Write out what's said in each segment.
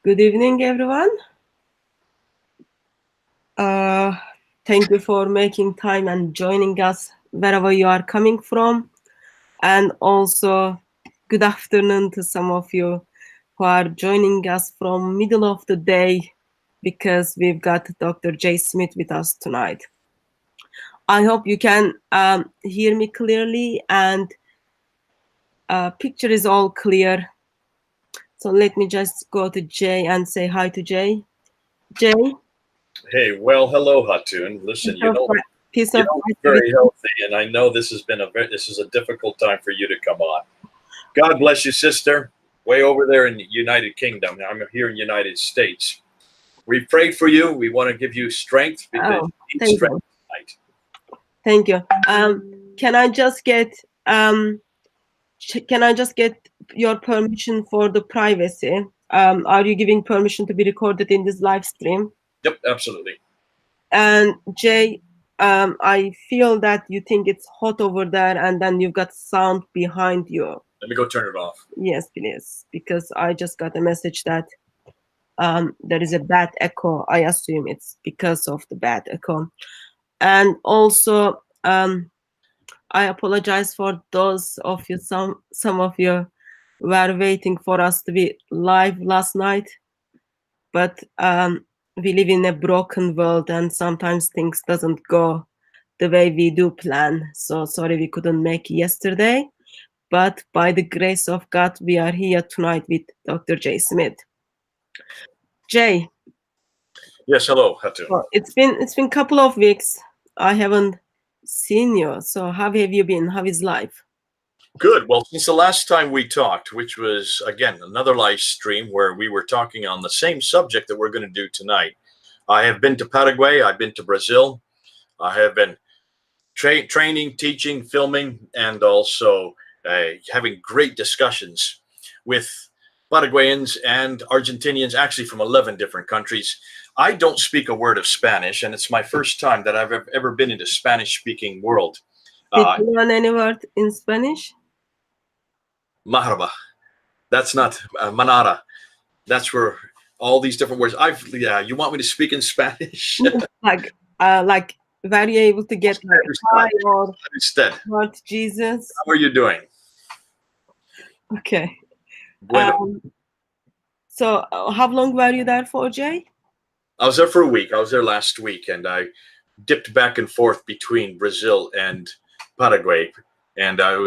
Good evening, everyone. Thank you for making time and joining us wherever you are coming from. And also, good afternoon to some of you who are joining us from middle of the day because we've got Dr. J. Smith with us tonight. I hope you can hear me clearly and picture is all clear. So let me just go to Jay and say hi to Jay. Jay? Hey, well, hello, Hatun. Listen, Piece you of look very healthy, and I know this is a difficult time for you to come on. God bless you, sister. Way over there in the United Kingdom. I'm here in United States. We prayed for you. We want to give you strength because you need strength tonight. Thank you. Can I just get your permission for the privacy? Are you giving permission to be recorded in this live stream? Yep, absolutely. And Jay, I feel that you think it's hot over there, and then you've got sound behind you. Let me go turn it off. Yes, please, because I just got a message that there is a bad echo. I assume it's because of the bad echo. And also, I apologize for those of you, some of you were waiting for us to be live last night, but we live in a broken world and sometimes things doesn't go the way we do plan. So sorry we couldn't make yesterday, but by the grace of God, we are here tonight with Dr. J. Smith. Jay. Yes, hello, Hatun. Well, it's been a couple of weeks. I haven't seen you. So how have you been? How is life? Good. Well, since the last time we talked, which was, again, another live stream where we were talking on the same subject that we're going to do tonight, I have been to Paraguay. I've been to Brazil. I have been training, teaching, filming, and also having great discussions with Paraguayans and Argentinians, actually from 11 different countries. I don't speak a word of Spanish, and it's my first time that I've ever been in a Spanish-speaking world. Did you learn any word in Spanish? Marhaba. That's not manara. That's where all these different words. You want me to speak in Spanish? like, were you able to get like hi or instead? Lord Jesus? How are you doing? Okay. So, how long were you there for, Jay? I was there for a week. I was there last week, and I dipped back and forth between Brazil and Paraguay. And I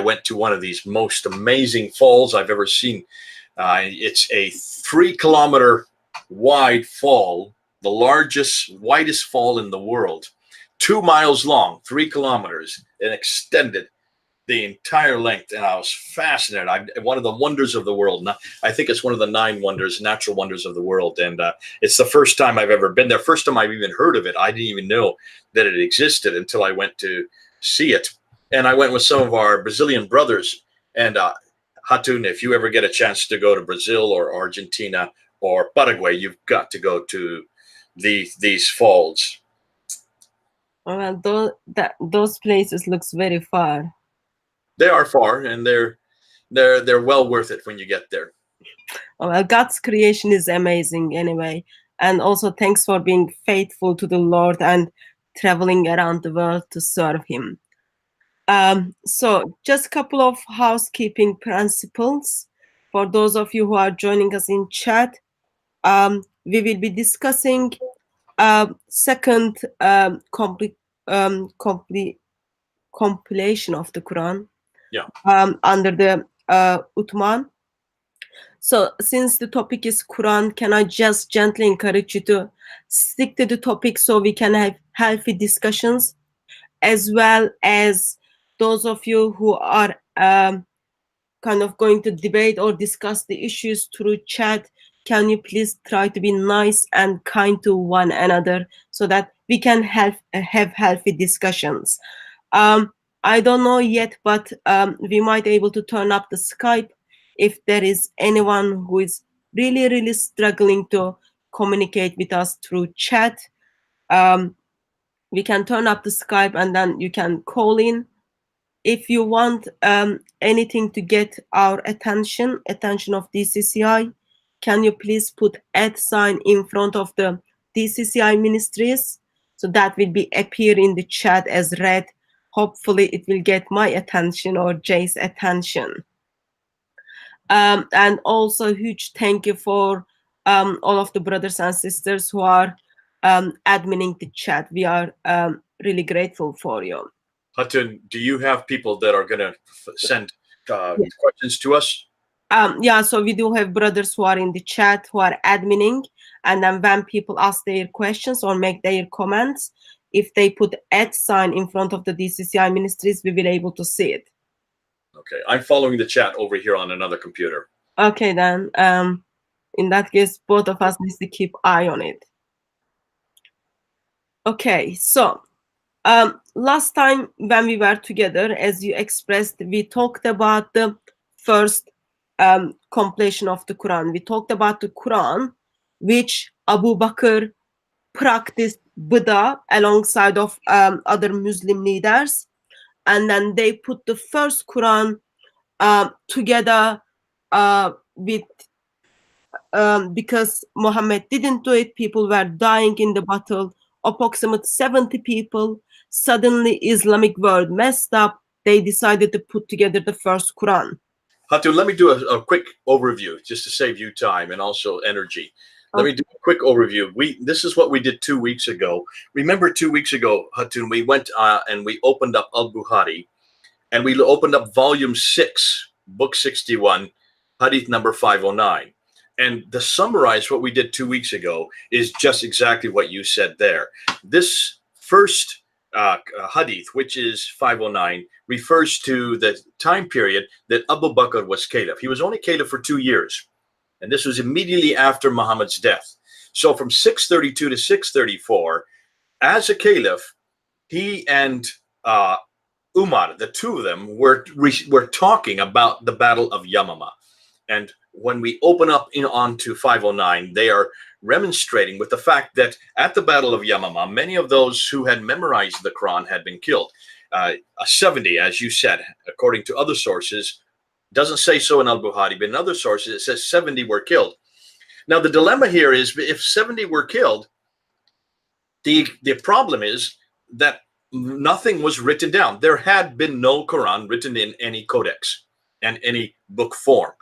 went to one of these most amazing falls I've ever seen. It's a 3-kilometer wide fall, the largest, widest fall in the world, 2 miles long, 3 kilometers, and extended the entire length. And I was fascinated. One of the wonders of the world. I think it's one of the 9 wonders, natural wonders of the world. And it's the first time I've ever been there. First time I've even heard of it. I didn't even know that it existed until I went to see it. And I went with some of our Brazilian brothers. And Hatun, if you ever get a chance to go to Brazil or Argentina or Paraguay, you've got to go to these falls. Well, those places looks very far. They are far, and they're well worth it when you get there. Well, God's creation is amazing anyway. And also thanks for being faithful to the Lord and traveling around the world to serve him. So just a couple of housekeeping principles for those of you who are joining us in chat. We will be discussing second compilation of the Quran under the Uthman. So since the topic is Quran, can I just gently encourage you to stick to the topic so we can have healthy discussions, as well as those of you who are kind of going to debate or discuss the issues through chat, can you please try to be nice and kind to one another so that we can have healthy discussions. I don't know yet, but we might be able to turn up the Skype if there is anyone who is really, really struggling to communicate with us through chat. We can turn up the Skype and then you can call in. If you want anything to get our attention of DCCI, can you please put @ in front of the DCCI ministries? So that will be appear in the chat as read. Hopefully it will get my attention or Jay's attention. And also huge thank you for all of the brothers and sisters who are adminning the chat. We are really grateful for you. Hatun, do you have people that are going to send questions to us? Yeah, so we do have brothers who are in the chat who are adminning, and then when people ask their questions or make their comments, if they put @ in front of the DCCI ministries, we will be able to see it. Okay, I'm following the chat over here on another computer. Okay, then in that case, both of us need to keep eye on it. Okay, so last time when we were together, as you expressed, we talked about the first completion of the Quran. We talked about the Quran, which Abu Bakr practiced Buddha alongside of other Muslim leaders, and then they put the first Quran together with because Muhammad didn't do it. People were dying in the battle. Approximately 70 people. Suddenly, Islamic world messed up. They decided to put together the first Quran. Hatun, let me do a quick overview just to save you time and also energy. Let me do a quick overview. This is what we did 2 weeks ago. Remember 2 weeks ago, Hatun, we went and we opened up Al-Bukhari, and we opened up volume 6, book 61, hadith number 509. And to summarize what we did 2 weeks ago is just exactly what you said there. This first hadith, which is 509, refers to the time period that Abu Bakr was caliph. He was only caliph for 2 years. And this was immediately after Muhammad's death. So from 632 to 634, as a caliph, he and Umar, the two of them, were talking about the Battle of Yamama. And when we open up onto 509, they are remonstrating with the fact that at the Battle of Yamama, many of those who had memorized the Quran had been killed. 70, as you said, according to other sources, doesn't say so in Al-Bukhari, but in other sources it says 70 were killed. Now the dilemma here is, if 70 were killed, the problem is that nothing was written down. There had been no Quran written in any codex and any book form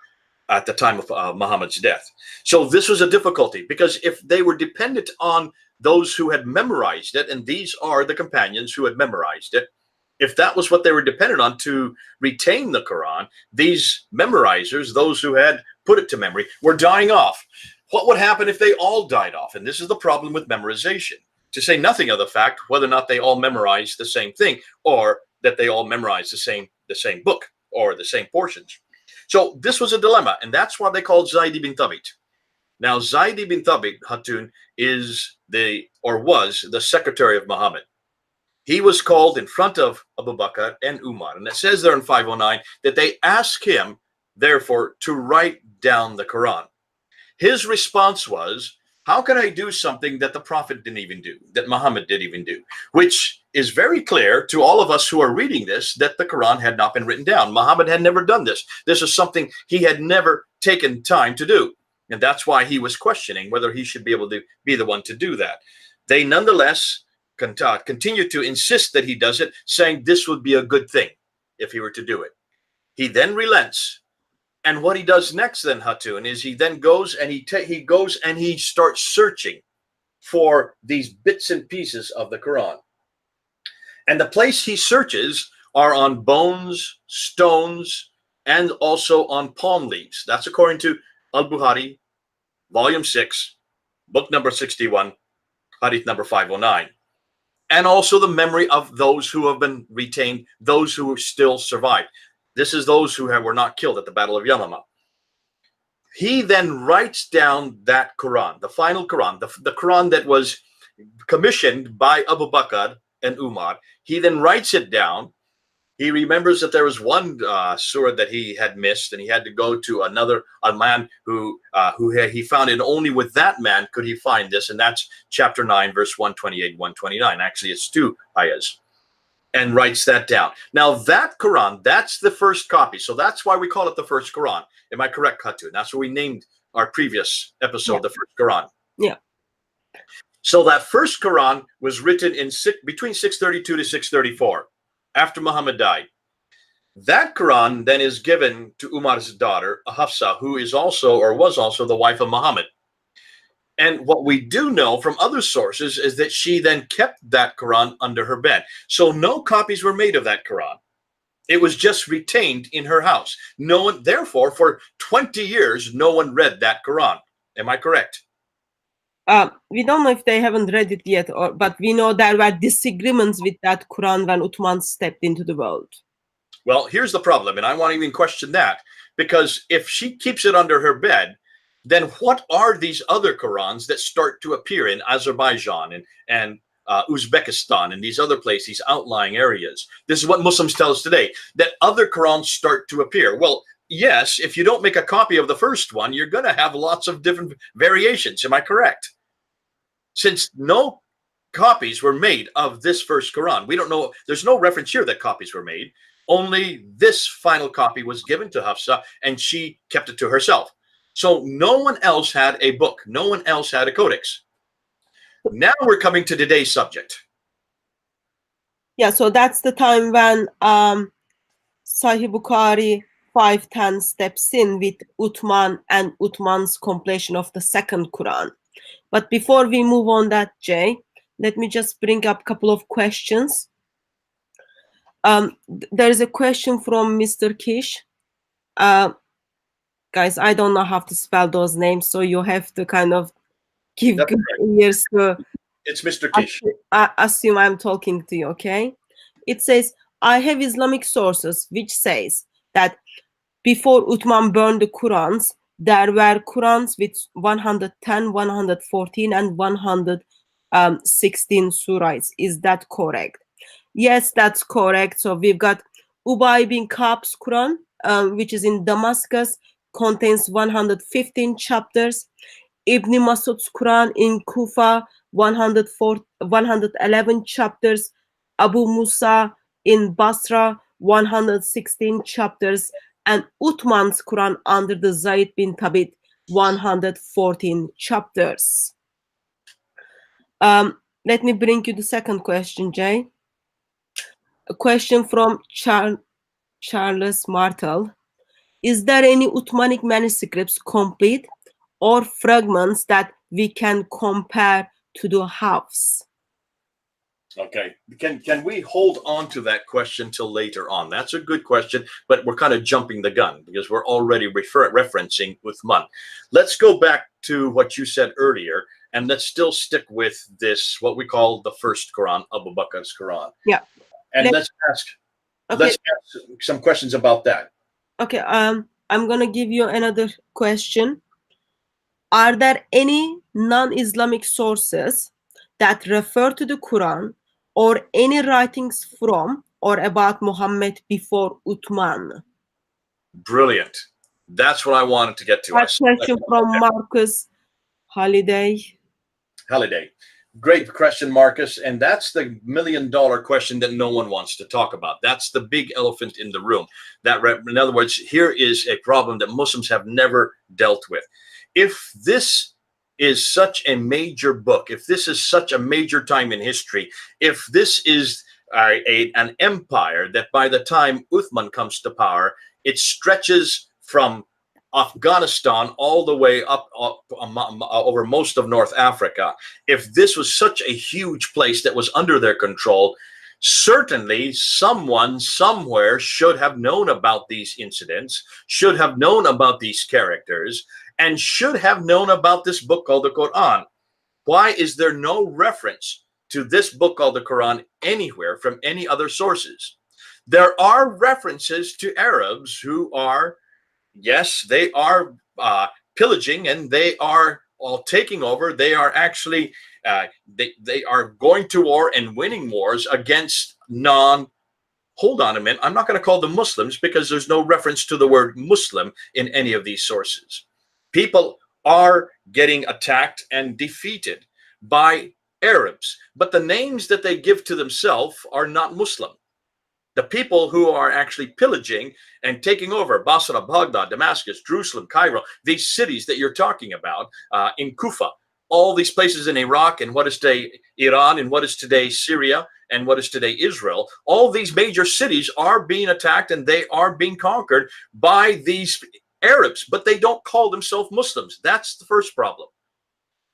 at the time of Muhammad's death. So this was a difficulty, because if they were dependent on those who had memorized it, and these are the companions who had memorized it, if that was what they were dependent on to retain the Quran, these memorizers, those who had put it to memory, were dying off. What would happen if they all died off? And this is the problem with memorization, to say nothing of the fact whether or not they all memorized the same thing, or that they all memorized the same book or the same portions. So this was a dilemma, and that's why they called Zayd ibn Thabit. Now, Zayd ibn Thabit, Hatun, was the secretary of Muhammad. He was called in front of Abu Bakr and Umar, and it says there in 509 that they asked him, therefore, to write down the Quran. His response was, how can I do something that the Prophet didn't even do, that Muhammad didn't even do? Which is very clear to all of us who are reading this, that the Quran had not been written down. Muhammad had never done this. This is something he had never taken time to do. And that's why he was questioning whether he should be able to be the one to do that. They nonetheless continue to insist that he does it, saying this would be a good thing if he were to do it. He then relents. And what he does next then, Hatun, is he then goes and he starts searching for these bits and pieces of the Quran. And the place he searches are on bones, stones, and also on palm leaves. That's according to Al-Bukhari, volume 6, book number 61, hadith number 509. And also the memory of those who have been retained, those who still survived. This is those who were not killed at the Battle of Yamama. He then writes down that Quran, the final Quran, the Quran that was commissioned by Abu Bakr and Umar. He then writes it down. He remembers that there was one surah that he had missed, and he had to go to a man who he found it. Only with that man could he find this, and that's chapter 9, verse 128, 129. Actually, it's 2 ayahs, and writes that down. Now, that Quran, that's the first copy. So that's why we call it the first Quran. Am I correct, Hatun? That's what we named our previous episode, Yeah. the first Quran. Yeah. So that first Quran was written in between 632 to 634, after Muhammad died. That Quran then is given to Umar's daughter, Hafsa, who is also, or was also, the wife of Muhammad. And what we do know from other sources is that she then kept that Quran under her bed. So no copies were made of that Quran. It was just retained in her house. No one, therefore, for 20 years, no one read that Quran. Am I correct? We don't know if they haven't read it yet, but we know there were disagreements with that Quran when Uthman stepped into the world. Well, here's the problem, and I won't even question that, because if she keeps it under her bed, then what are these other Qurans that start to appear in Azerbaijan and Uzbekistan and these other places, these outlying areas? This is what Muslims tell us today, that other Qurans start to appear. Well, yes, if you don't make a copy of the first one, you're going to have lots of different variations. Am I correct? Since no copies were made of this first Quran, we don't know, there's no reference here that copies were made. Only this final copy was given to Hafsa, and she kept it to herself. So no one else had a book. No one else had a codex. Now we're coming to today's subject. Yeah, so that's the time when Sahih Bukhari 510 steps in with Uthman and Uthman's completion of the second Quran. But before we move on that, Jay, let me just bring up a couple of questions. There is a question from Mr. Kish. Guys, I don't know how to spell those names, so you have to kind of give good ears to. It's Mr. Kish. Assume I'm talking to you, okay? It says, I have Islamic sources which says that before Uthman burned the Qurans, there were Qurans with 110, 114, and 116 surahs. Is that correct? Yes, that's correct. So we've got Ubay bin Ka'b's Quran, which is in Damascus, contains 115 chapters. Ibn Masud's Quran in Kufa, 111 chapters. Abu Musa in Basra, 116 chapters. And Uthman's Quran under the Zayd bin Thabit, 114 chapters. Let me bring you the second question, Jay. A question from Charles Martel. Is there any Uthmanic manuscripts complete or fragments that we can compare to the Hafs? Okay. Can we hold on to that question till later on? That's a good question, but we're kind of jumping the gun because we're already referencing Uthman. Let's go back to what you said earlier, and let's still stick with this, what we call the first Quran, Abu Bakr's Quran. Yeah. And let's ask some questions about that. Okay. I'm going to give you another question. Are there any non-Islamic sources that refer to the Quran or any writings from or about Muhammad before Uthman? Brilliant. That's what I wanted to get to. That question from Marcus Halliday. Great question, Marcus. And that's the $1 million question that no one wants to talk about. That's the big elephant in the room. In other words, here is a problem that Muslims have never dealt with. If this is such a major book, if this is such a major time in history, if this is an empire that by the time Uthman comes to power, it stretches from Afghanistan all the way up over most of North Africa. If this was such a huge place that was under their control, certainly someone somewhere should have known about these incidents, should have known about these characters, and should have known about this book called the Qur'an. Why is there no reference to this book called the Qur'an anywhere from any other sources? There are references to Arabs who are, yes, they are pillaging and they are all taking over. They are actually, they are going to war and winning wars against hold on a minute, I'm not going to call them Muslims because there's no reference to the word Muslim in any of these sources. People are getting attacked and defeated by Arabs, but the names that they give to themselves are not Muslim. The people who are actually pillaging and taking over Basra, Baghdad, Damascus, Jerusalem, Cairo, these cities that you're talking about, in Kufa, all these places in Iraq and what is today Iran and what is today Syria and what is today Israel, all these major cities are being attacked and they are being conquered by these Arabs, but they don't call themselves Muslims. That's the first problem.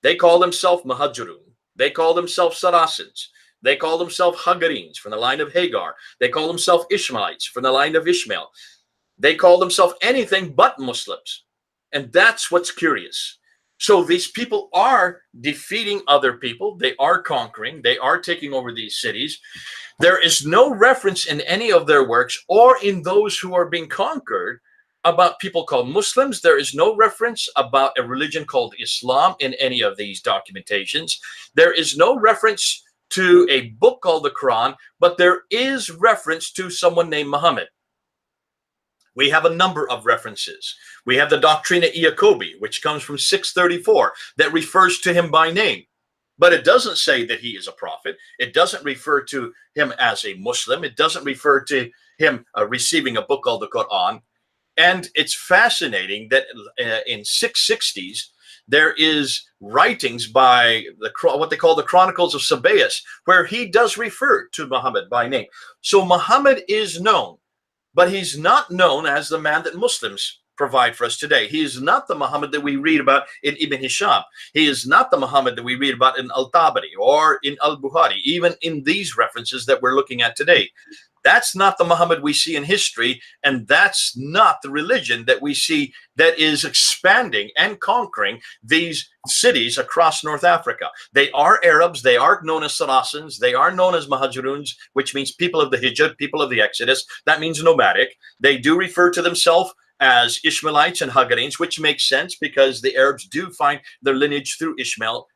They call themselves Muhajirun. They call themselves Saracens. They call themselves Hagarenes from the line of Hagar. They call themselves Ishmaelites from the line of Ishmael. They call themselves anything but Muslims. And that's what's curious. So these people are defeating other people. They are conquering. They are taking over these cities. There is no reference in any of their works or in those who are being conquered about people called Muslims. There is no reference about a religion called Islam in any of these documentations. There is no reference to a book called the Qur'an, but there is reference to someone named Muhammad. We have a number of references. We have the Doctrina Iacobi, which comes from 634, that refers to him by name. But it doesn't say that he is a prophet. It doesn't refer to him as a Muslim. It doesn't refer to him receiving a book called the Qur'an. And it's fascinating that in 660s, there is writings by what they call the Chronicles of Sabaeus, where he does refer to Muhammad by name. So Muhammad is known, but he's not known as the man that Muslims provide for us today. He is not the Muhammad that we read about in Ibn Hisham. He is not the Muhammad that we read about in Al-Tabari or in Al-Bukhari, even in these references that we're looking at today. That's not the Muhammad we see in history, and that's not the religion that we see that is expanding and conquering these cities across North Africa. They are Arabs, they are known as Saracens, they are known as Muhajiruns, which means people of the Hijr, people of the Exodus. That means nomadic. They do refer to themselves as Ishmaelites and Hagarenes, which makes sense because the Arabs do find their lineage through Ishmael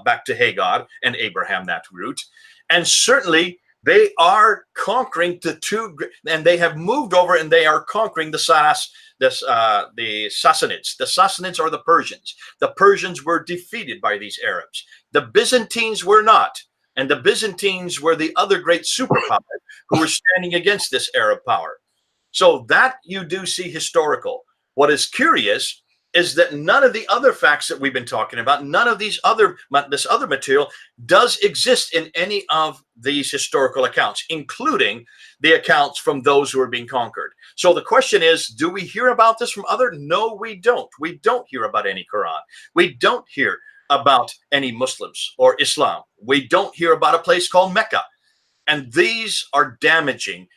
back to Hagar and Abraham, that route. And certainly they are conquering the two, and they have moved over and they are conquering the Sassanids. The Sassanids are the Persians. The Persians were defeated by these Arabs. The Byzantines were not. And the Byzantines were the other great superpower who were standing against this Arab power. So that you do see historical. What is curious is that none of the other facts that we've been talking about, none of this other material does exist in any of these historical accounts, including the accounts from those who are being conquered. So the question is, do we hear about this from other? No, we don't. We don't hear about any Quran. We don't hear about any Muslims or Islam. We don't hear about a place called Mecca. And these are damaging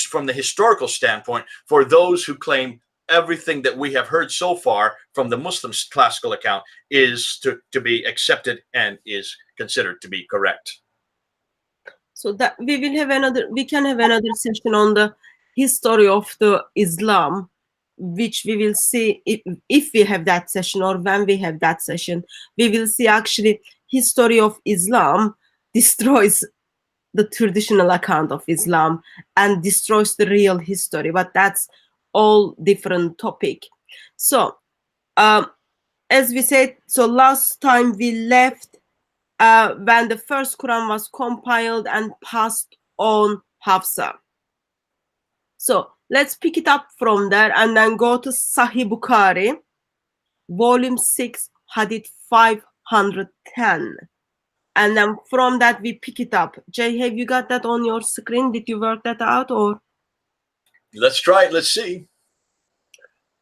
from the historical standpoint for those who claim everything that we have heard so far from the Muslims' classical account is to be accepted and is considered to be correct. So that we can have another session on the history of the Islam, which we will see if we have that session or when we have that session. We will see actually history of Islam destroys the traditional account of Islam and destroys the real history, but that's all different topic. So as we said, so last time we left when the first Quran was compiled and passed on Hafsa. So let's pick it up from there and then go to Sahih Bukhari, volume 6, hadith 510. And then from that we pick it up. Jay, have you got that on your screen? Did you work that out or? Let's try it. Let's see.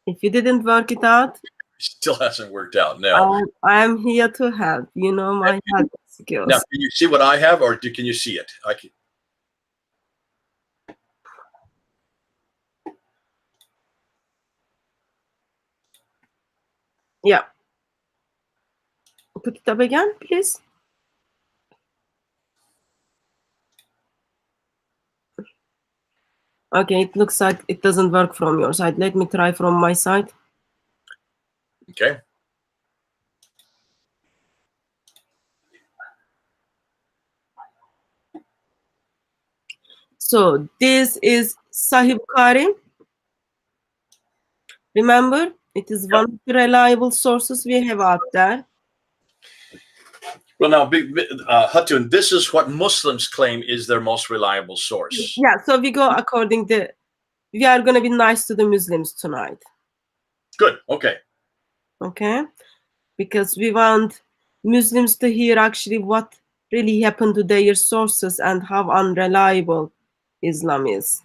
If you didn't work it out, still hasn't worked out. No, I'm here to help. You know my help skills. Now, can you see what I have, or can you see it? I can. Yeah. Put it up again, please. Okay, it looks like it doesn't work from your side. Let me try from my side. Okay. So this is Sahih Bukhari. Remember, it is one of the reliable sources we have out there. Well, now, Hatun, this is what Muslims claim is their most reliable source. Yeah, so we go according to, we are going to be nice to the Muslims tonight. Good, okay. Okay? Because we want Muslims to hear actually what really happened to their sources and how unreliable Islam is.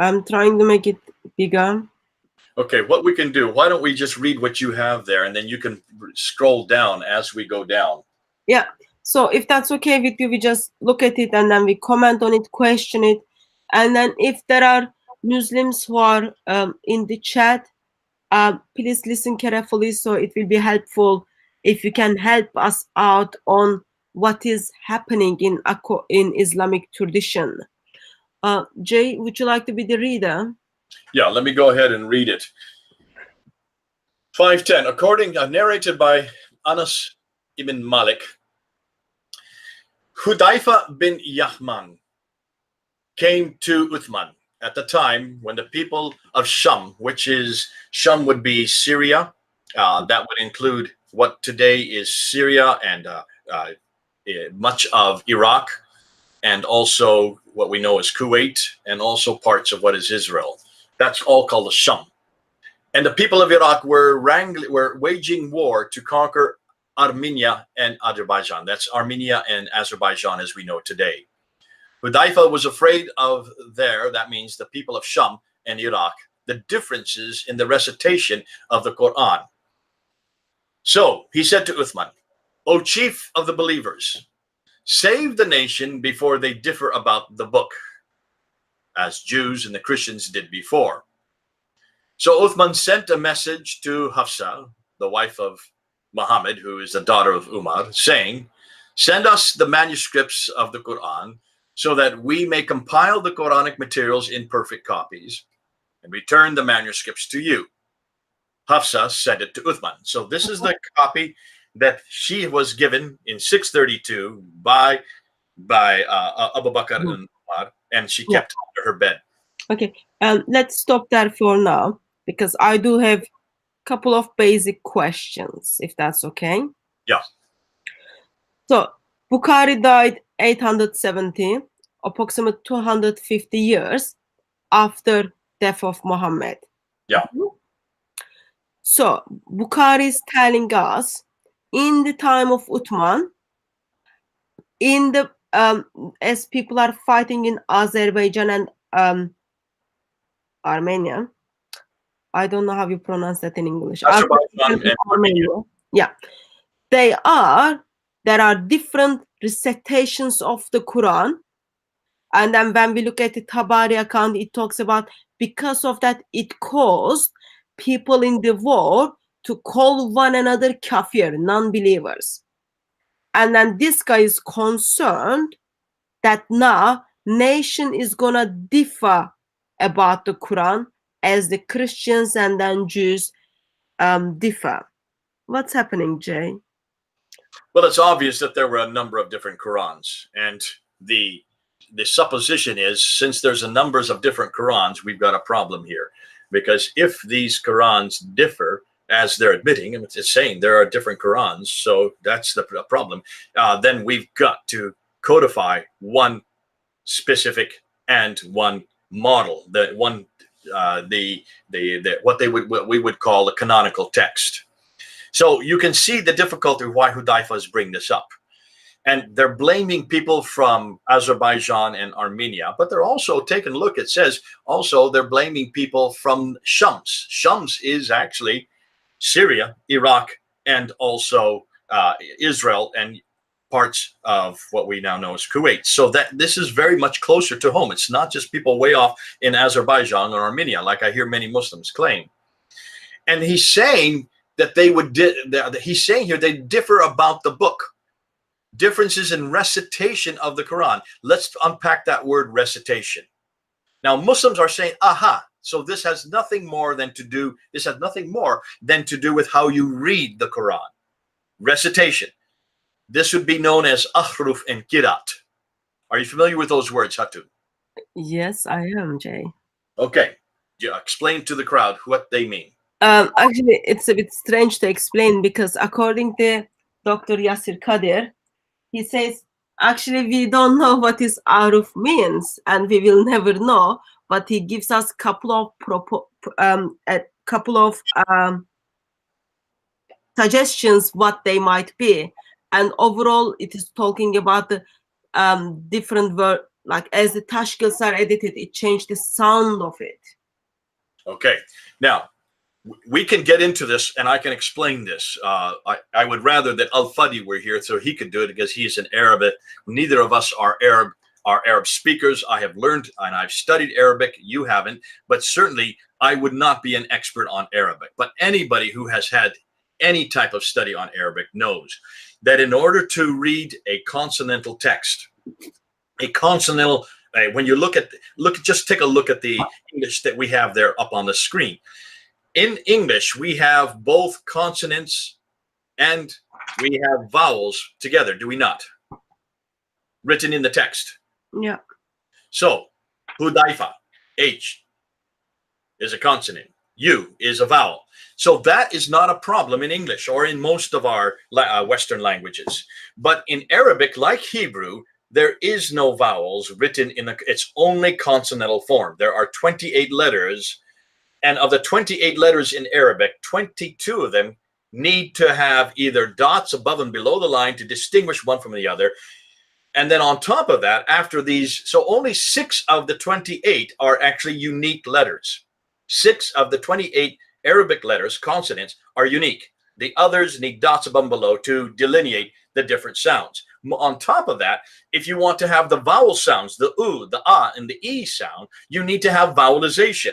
I'm trying to make it bigger. Okay, what we can do, why don't we just read what you have there, and then you can scroll down as we go down. Yeah, so if that's okay with you, we just look at it and then we comment on it, question it. And then if there are Muslims who are in the chat, please listen carefully, so it will be helpful if you can help us out on what is happening in Islamic tradition. Jay, would you like to be the reader? Yeah, let me go ahead and read it. 5:10, narrated by Anas ibn Malik. Hudayfa bin Yahman came to Uthman at the time when the people of Sham, Sham would be Syria, that would include what today is Syria and much of Iraq, and also what we know as Kuwait, and also parts of what is Israel. That's all called the Sham. And the people of Iraq were waging war to conquer Armenia and Azerbaijan. That's Armenia and Azerbaijan as we know today. Hudayfa was afraid of that means the people of Sham and Iraq, the differences in the recitation of the Qur'an. So he said to Uthman, "O chief of the believers, save the nation before they differ about the book, as Jews and the Christians did before." So Uthman sent a message to Hafsa, the wife of Muhammad, who is the daughter of Umar, saying, "Send us the manuscripts of the Quran so that we may compile the Quranic materials in perfect copies and return the manuscripts to you." Hafsa sent it to Uthman. So this is the copy that she was given in 632 by Abu Bakr and Umar, and she kept under her bed. Okay, let's stop there for now, because I do have a couple of basic questions, if that's okay. Yeah. So Bukhari died 870, approximately 250 years after death of Muhammad. Yeah. So Bukhari is telling us in the time of Uthman, in the as people are fighting in Azerbaijan and Armenia. I don't know how you pronounce that in English. Azerbaijan and Armenia. Yeah. There are different recitations of the Quran. And then when we look at the Tabari account, it talks about because of that, it caused people in the war to call one another kafir, non-believers. And then this guy is concerned that now nation is gonna differ about the Quran as the Christians and then Jews differ. What's happening, Jay? Well, it's obvious that there were a number of different Qurans, and the supposition is, since there's a numbers of different Qurans, we've got a problem here, because if these Qurans differ, as they're admitting, and it's saying there are different Qurans, so that's the problem. Then we've got to codify one specific and one model, what we would call a canonical text. So you can see the difficulty why Hudayfa is bringing this up. And they're blaming people from Azerbaijan and Armenia, but they're also taking a look, it says also they're blaming people from Shams. Shams is actually Syria, Iraq, and also Israel and parts of what we now know as Kuwait. So that this is very much closer to home. It's not just people way off in Azerbaijan or Armenia, like I hear many Muslims claim. And he's saying that he's saying here they differ about the book. Differences in recitation of the Quran. Let's unpack that word recitation. Now, Muslims are saying, aha, so this has nothing more than to do with how you read the Quran. Recitation. This would be known as ahruf and kirat. Are you familiar with those words, Hatun? Yes, I am, Jay. Okay. Explain to the crowd what they mean. Actually, it's a bit strange to explain because according to Dr. Yasir Kadir, he says, actually, we don't know what is aruf means, and we will never know. But he gives us a couple of suggestions what they might be, and overall, it is talking about the different word. Like as the tashkils are edited, it changed the sound of it. Okay, now we can get into this, and I can explain this. I would rather that Al Fadi were here so he could do it because he's an Arabic. Neither of us are Arab speakers. I have learned and I've studied Arabic. You haven't, but certainly I would not be an expert on Arabic. But anybody who has had any type of study on Arabic knows that in order to read a consonantal text, a consonantal, when you just take a look at the English that we have there up on the screen. In English, we have both consonants and we have vowels together, do we not? Written in the text. Yeah. So, Hudaifa, H, is a consonant. U is a vowel. So that is not a problem in English or in most of our Western languages. But in Arabic, like Hebrew, there is no vowels written it's only consonantal form. There are 28 letters. And of the 28 letters in Arabic, 22 of them need to have either dots above and below the line to distinguish one from the other. And then on top of that, after these, so only 6 of the 28 are actually unique letters. 6 of the 28 Arabic letters, consonants, are unique. The others need dots above and below to delineate the different sounds. On top of that, if you want to have the vowel sounds, the U, the A, and the E sound, you need to have vowelization.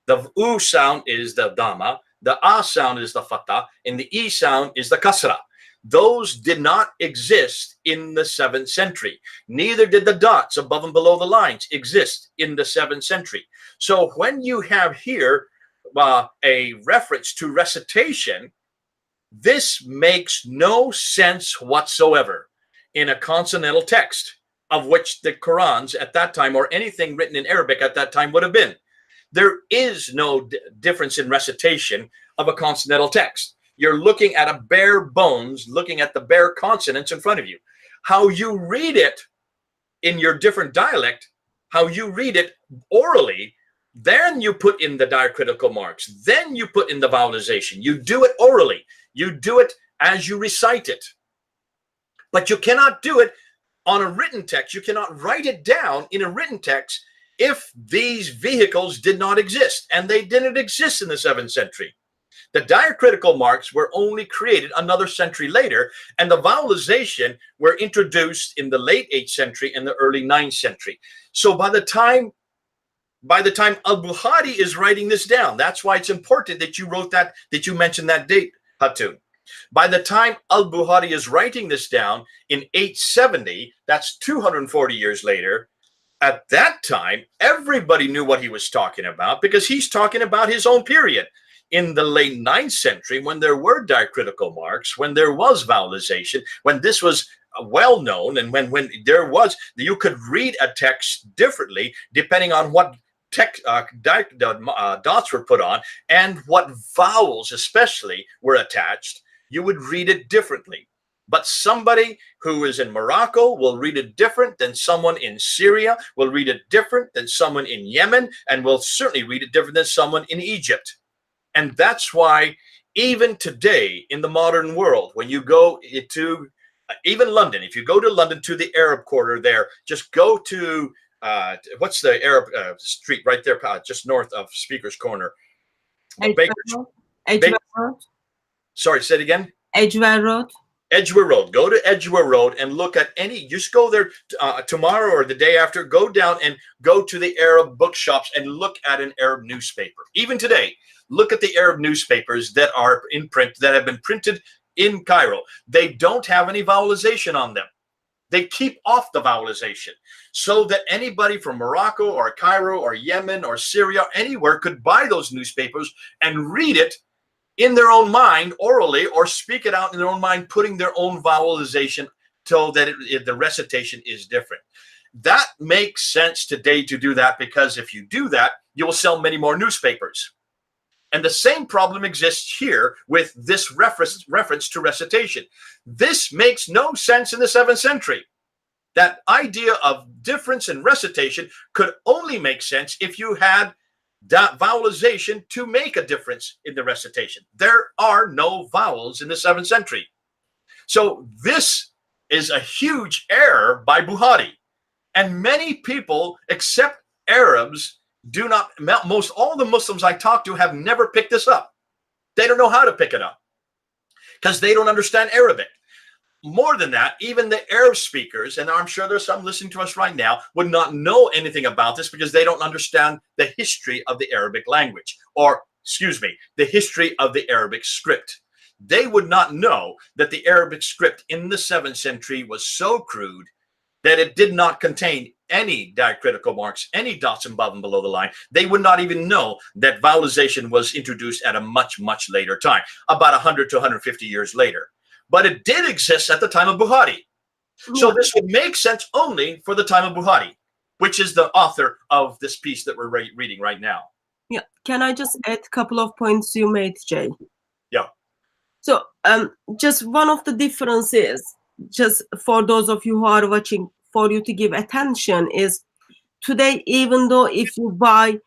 The U sound is the Dhamma, the A sound is the Fatha, and the E sound is the Kasra. Those did not exist in the 7th century. Neither did the dots above and below the lines exist in the 7th century. So when you have here a reference to recitation, this makes no sense whatsoever in a consonantal text, of which the Qur'ans at that time or anything written in Arabic at that time would have been. There is no difference in recitation of a consonantal text. You're looking at a bare bones, looking at the bare consonants in front of you. How you read it in your different dialect, how you read it orally, then you put in the diacritical marks. Then you put in the vowelization. You do it orally. You do it as you recite it. But you cannot do it on a written text. You cannot write it down in a written text if these vehicles did not exist, and they didn't exist in the 7th century. The diacritical marks were only created another century later, and the vowelization were introduced in the late 8th century and the early 9th century. So by the time Al-Bukhari is writing this down, that's why it's important that you wrote that you mentioned that date, Hatun. By the time Al-Bukhari is writing this down in 870, that's 240 years later, at that time, everybody knew what he was talking about because he's talking about his own period. In the late 9th century, when there were diacritical marks, when there was vowelization, when this was well known, and when there was, you could read a text differently depending on what dots were put on and what vowels especially were attached, you would read it differently. But somebody who is in Morocco will read it different than someone in Syria, will read it different than someone in Yemen, and will certainly read it different than someone in Egypt. And that's why even today in the modern world, when you go to even London, if you go to London to the Arab quarter there, just go to, what's the Arab street right there, just north of Speaker's Corner? Edgware Road. Sorry, say it again. Edgware Road. Edgware Road. Go to Edgware Road and look at just go there tomorrow or the day after. Go down and go to the Arab bookshops and look at an Arab newspaper. Even today, look at the Arab newspapers that are in print, that have been printed in Cairo. They don't have any vowelization on them. They keep off the vowelization so that anybody from Morocco or Cairo or Yemen or Syria, anywhere, could buy those newspapers and read it in their own mind orally, or speak it out in their own mind, putting their own vowelization so that the recitation is different. That makes sense today to do that, because if you do that, you will sell many more newspapers. And the same problem exists here with this reference to recitation. This makes no sense in the 7th century. That idea of difference in recitation could only make sense if you had that vowelization to make a difference in the recitation. There are no vowels in the 7th century. So this is a huge error by Bukhari. And many people, except Arabs, do not, most all the Muslims I talk to have never picked this up. They don't know how to pick it up because they don't understand Arabic. More than that, even the Arab speakers, and I'm sure there's some listening to us right now, would not know anything about this because they don't understand the history of the Arabic language, or, excuse me, the history of the Arabic script. They would not know that the Arabic script in the 7th century was so crude that it did not contain any diacritical marks, any dots above and below the line. They would not even know that vowelization was introduced at a much, much later time, about 100 to 150 years later. But it did exist at the time of Bukhari. So this would make sense only for the time of Bukhari, which is the author of this piece that we're reading right now. Yeah. Can I just add a couple of points you made, Jay? Yeah. So just one of the differences, just for those of you who are watching, for you to give attention, is today, even though if you buy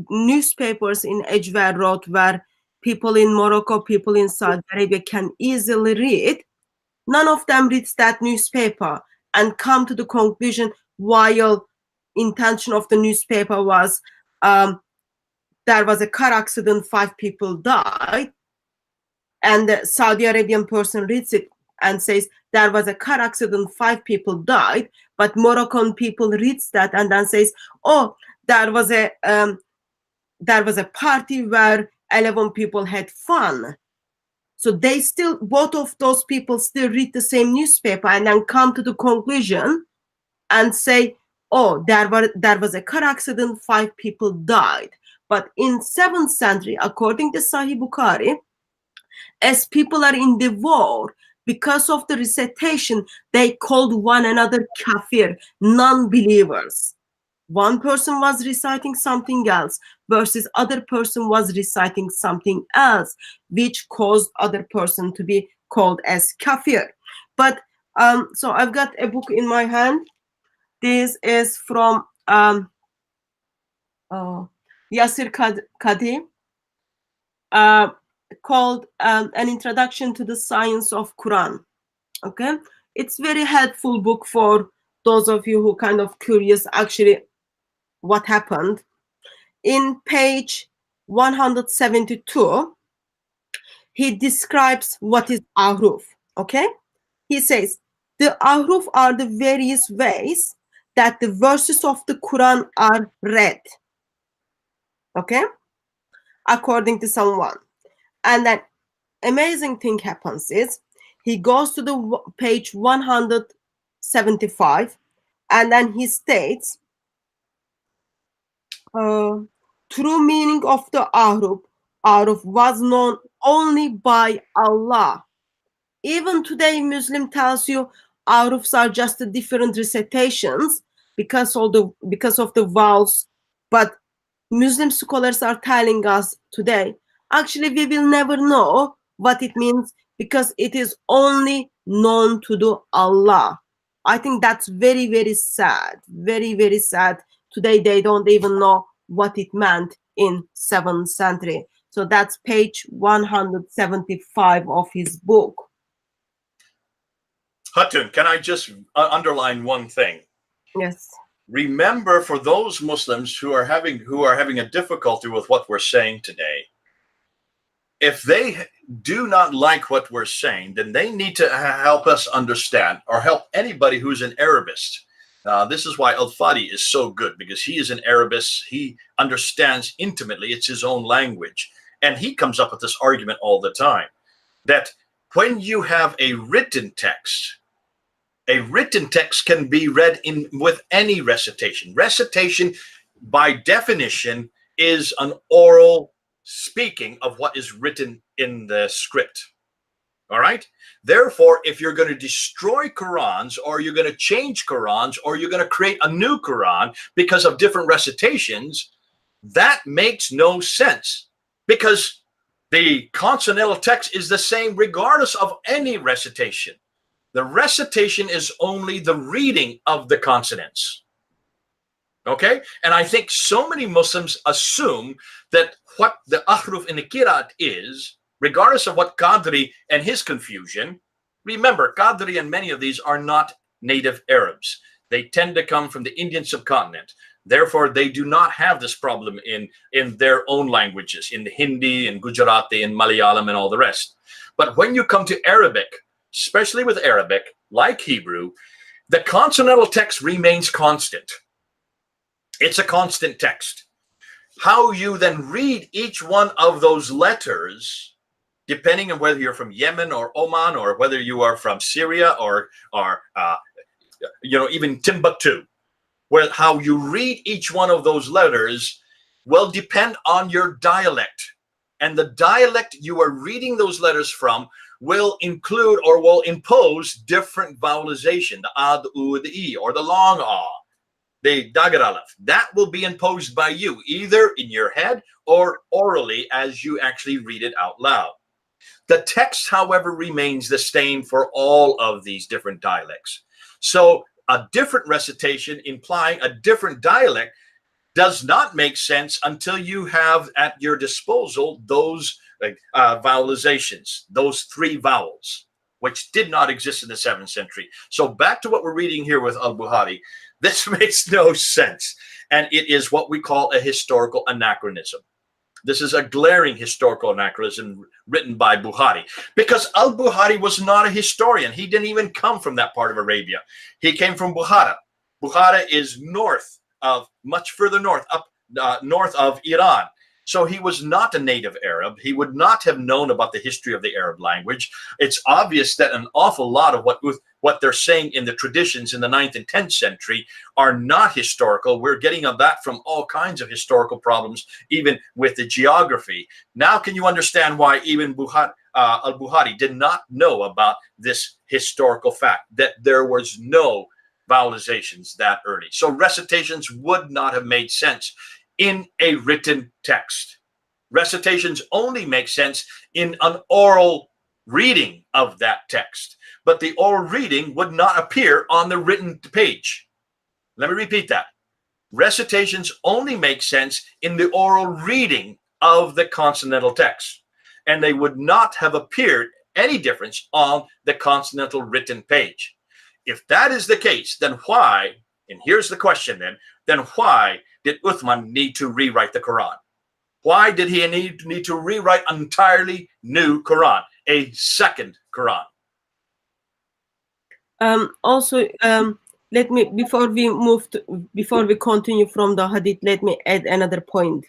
newspapers in Edgware Road where people in Morocco, people in Saudi Arabia can easily read, none of them reads that newspaper and come to the conclusion, while intention of the newspaper was there was a car accident, 5 people died, and the Saudi Arabian person reads it and says there was a car accident, 5 people died, but Moroccan people reads that and then says, oh, there was a party where 11 people had fun. So they still, both of those people still read the same newspaper and then come to the conclusion and say, oh, there was a car accident, 5 people died. But in 7th century, according to Sahih Bukhari, as people are in the war, because of the recitation, they called one another kafir, non-believers. One person was reciting something else versus other person was reciting something else, which caused other person to be called as kafir. But so I've got a book in my hand. This is from Yasir Qadi, called An Introduction to the Science of Qur'an. Okay, it's very helpful book for those of you who kind of curious actually what happened. In page 172, he describes what is ahruf. Okay, he says the ahruf are the various ways that the verses of the Quran are read. Okay, according to someone. And then amazing thing happens is he goes to the page 175 and then he states true meaning of the ahruf was known only by Allah. Even today Muslim tells you ahrufs are just the different recitations because of the vowels, but Muslim scholars are telling us today, actually, we will never know what it means because it is only known to the Allah. I think that's very, very sad. Very, very sad. Today, they don't even know what it meant in 7th century. So that's page 175 of his book. Hatun, can I just underline one thing? Yes. Remember, for those Muslims who are having a difficulty with what we're saying today, if they do not like what we're saying, then they need to help us understand, or help anybody who's an Arabist. This is why Al-Fadi is so good, because he is an Arabist. He understands intimately. It's his own language. And he comes up with this argument all the time, that when you have a written text can be read with any recitation. Recitation, by definition, is an oral speaking of what is written in the script. All right? Therefore, if you're going to destroy Qur'ans, or you're going to change Qur'ans, or you're going to create a new Qur'an because of different recitations, That makes no sense, because the consonantal text is the same regardless of any recitation. The recitation is only the reading of the consonants. Okay? And I think so many Muslims assume that what the ahruf in the qiraat is, regardless of what Qadri and his confusion, remember, Qadri and many of these are not native Arabs. They tend to come from the Indian subcontinent. Therefore, they do not have this problem in their own languages, in the Hindi, in Gujarati, in Malayalam, and all the rest. But when you come to Arabic, especially with Arabic, like Hebrew, the consonantal text remains constant. It's a constant text. How you then read each one of those letters, depending on whether you're from Yemen or Oman, or whether you are from Syria or even Timbuktu, where how you read each one of those letters will depend on your dialect. And the dialect you are reading those letters from will include or will impose different vowelization, the a, the u, the e, or the long a, the dagar aleph. That will be imposed by you, either in your head or orally as you actually read it out loud. The text, however, remains the same for all of these different dialects. So a different recitation implying a different dialect does not make sense until you have at your disposal those vowelizations, those three vowels, which did not exist in the 7th century. So back to what we're reading here with al-Bukhari, this makes no sense. And it is what we call a historical anachronism. This is a glaring historical anachronism written by Bukhari, because al-Bukhari was not a historian. He didn't even come from that part of Arabia. He came from Bukhara. Bukhara is much further north, up north of Iran. So he was not a native Arab. He would not have known about the history of the Arab language. It's obvious that an awful lot of what they're saying in the traditions in the 9th and 10th century are not historical. We're getting of that from all kinds of historical problems, even with the geography. Now, can you understand why even al-Bukhari did not know about this historical fact, that there was no vowelizations that early? So recitations would not have made sense in a written text. Recitations only make sense in an oral reading of that text, but the oral reading would not appear on the written page. Let me repeat that. Recitations only make sense in the oral reading of the consonantal text, and they would not have appeared any difference on the consonantal written page. If that is the case, then why, and here's the question then why did Uthman need to rewrite the Quran? Why did he need to rewrite an entirely new Quran, a second Quran? Also, let me, before we continue from the hadith, let me add another point.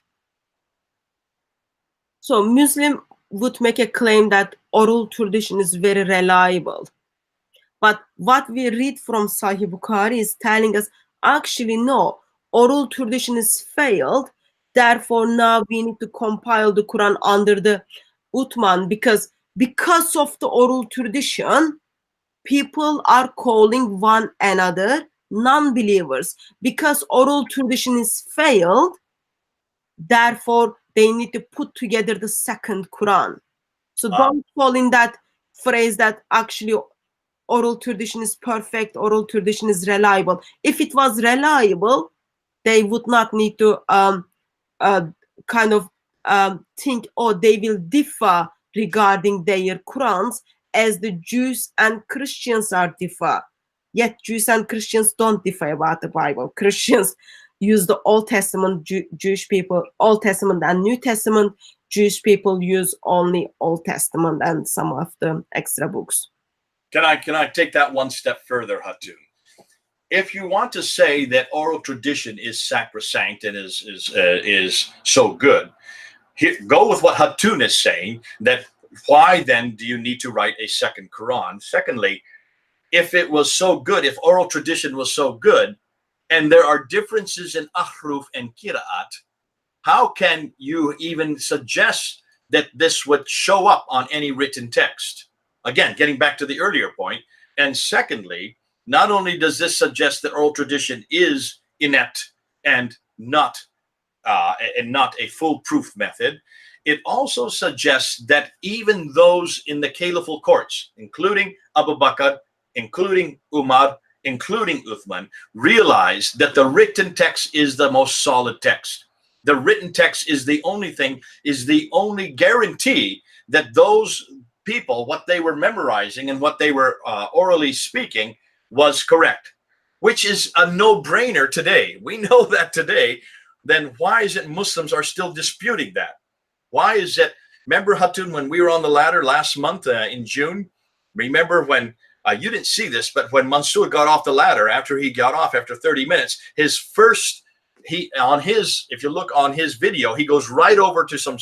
So Muslim would make a claim that oral tradition is very reliable. But what we read from Sahih Bukhari is telling us, actually, no, oral tradition is failed. Therefore, now we need to compile the Quran under the Uthman, because of the oral tradition, people are calling one another non-believers. Because oral tradition is failed, therefore, they need to put together the second Quran. So don't fall in that phrase that actually oral tradition is perfect, oral tradition is reliable. If it was reliable, they would not need to think, oh, they will differ regarding their Qurans as the Jews and Christians are differ. Yet Jews and Christians don't differ about the Bible. Christians use the Old Testament, Jewish people, Old Testament and New Testament. Jewish people use only Old Testament and some of the extra books. Can I take that one step further, Hatun? If you want to say that oral tradition is sacrosanct and is so good, go with what Hatun is saying, that why then do you need to write a second Quran? Secondly, if it was so good, if oral tradition was so good, and there are differences in ahruf and qira'at, how can you even suggest that this would show up on any written text? Again, getting back to the earlier point. And secondly, not only does this suggest that oral tradition is inept and not and not a foolproof method, it also suggests that even those in the caliphal courts, including Abu Bakr, including Umar, including Uthman, realized that the written text is the most solid text. The written text is the only thing, is the only guarantee that those people, what they were memorizing and what they were orally speaking was correct, which is a no-brainer today. We know that today. Then why is it Muslims are still disputing that? Why is it? Remember, Hatun, when we were on the ladder last month in June? Remember when you didn't see this, but when Mansour got off the ladder, after he got off after 30 minutes, his first, if you look on his video, he goes right over to some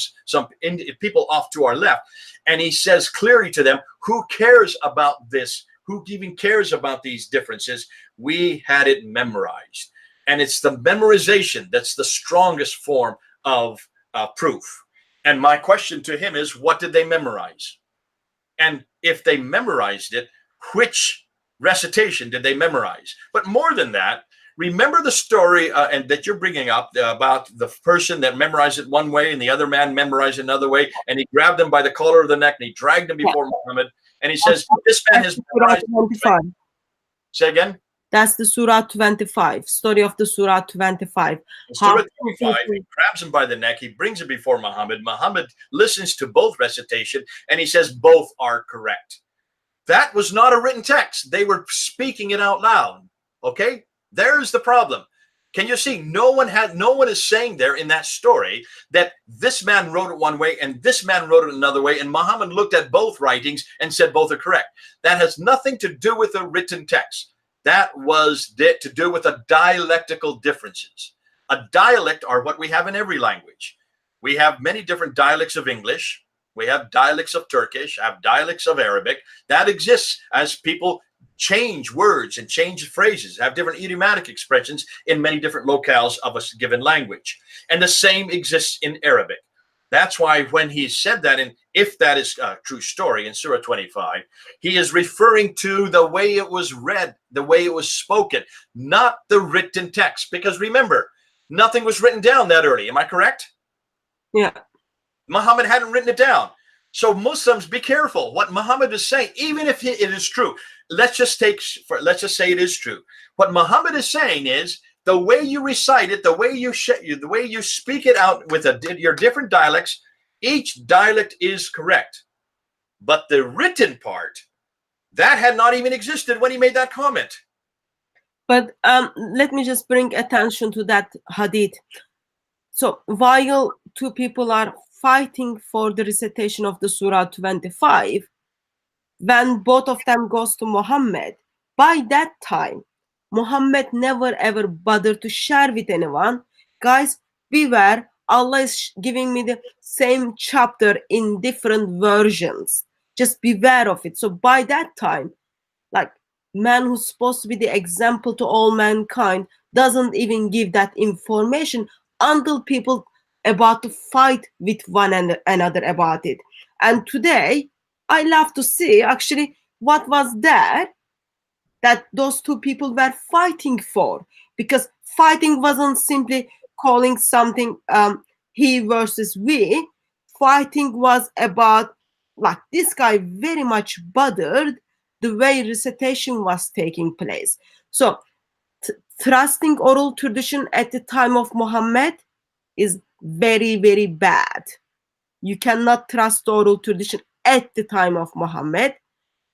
people off to our left, and he says clearly to them, who cares about this? Who even cares about these differences? We had it memorized. And it's the memorization that's the strongest form of proof. And my question to him is, what did they memorize? And if they memorized it, which recitation did they memorize? But more than that, remember the story and that you're bringing up about the person that memorized it one way and the other man memorized it another way, and he grabbed him by the collar of the neck and he dragged him before Muhammad, and he says, this man has memorized it. Say again? That's the Surah 25, story of the Surah 25. Surah 25, he grabs him by the neck, he brings him before Muhammad. Muhammad listens to both recitation, and he says both are correct. That was not a written text. They were speaking it out loud. Okay? There's the problem. Can you see? No one is saying there in that story that this man wrote it one way and this man wrote it another way, and Muhammad looked at both writings and said both are correct. That has nothing to do with a written text. That was to do with a dialectical differences. A dialect are what we have in every language. We have many different dialects of English. We have dialects of Turkish, have dialects of Arabic. That exists as people change words and change phrases, have different idiomatic expressions in many different locales of a given language. And the same exists in Arabic. That's why when he said that, and if that is a true story in Surah 25, he is referring to the way it was read, the way it was spoken, not the written text. Because remember, nothing was written down that early. Am I correct? Yeah. Muhammad hadn't written it down. So Muslims, be careful what Muhammad is saying, even if it is true. Let's just say it is true. What Muhammad is saying is the way you recite it, the way you speak it out with your different dialects, each dialect is correct. But the written part, that had not even existed when he made that comment. But let me just bring attention to that hadith. So while two people are fighting for the recitation of the Surah 25, when both of them goes to Muhammad, by that time, Muhammad never ever bothered to share with anyone, guys, beware, Allah is giving me the same chapter in different versions. Just beware of it. So by that time, like, man who's supposed to be the example to all mankind doesn't even give that information until people about to fight with one another about it. And today, I love to see actually what was there that those two people were fighting for, because fighting wasn't simply calling something he versus we. Fighting was about, like, this guy very much bothered the way recitation was taking place. So trusting oral tradition at the time of Muhammad is very, very bad. You cannot trust oral tradition at the time of Muhammad.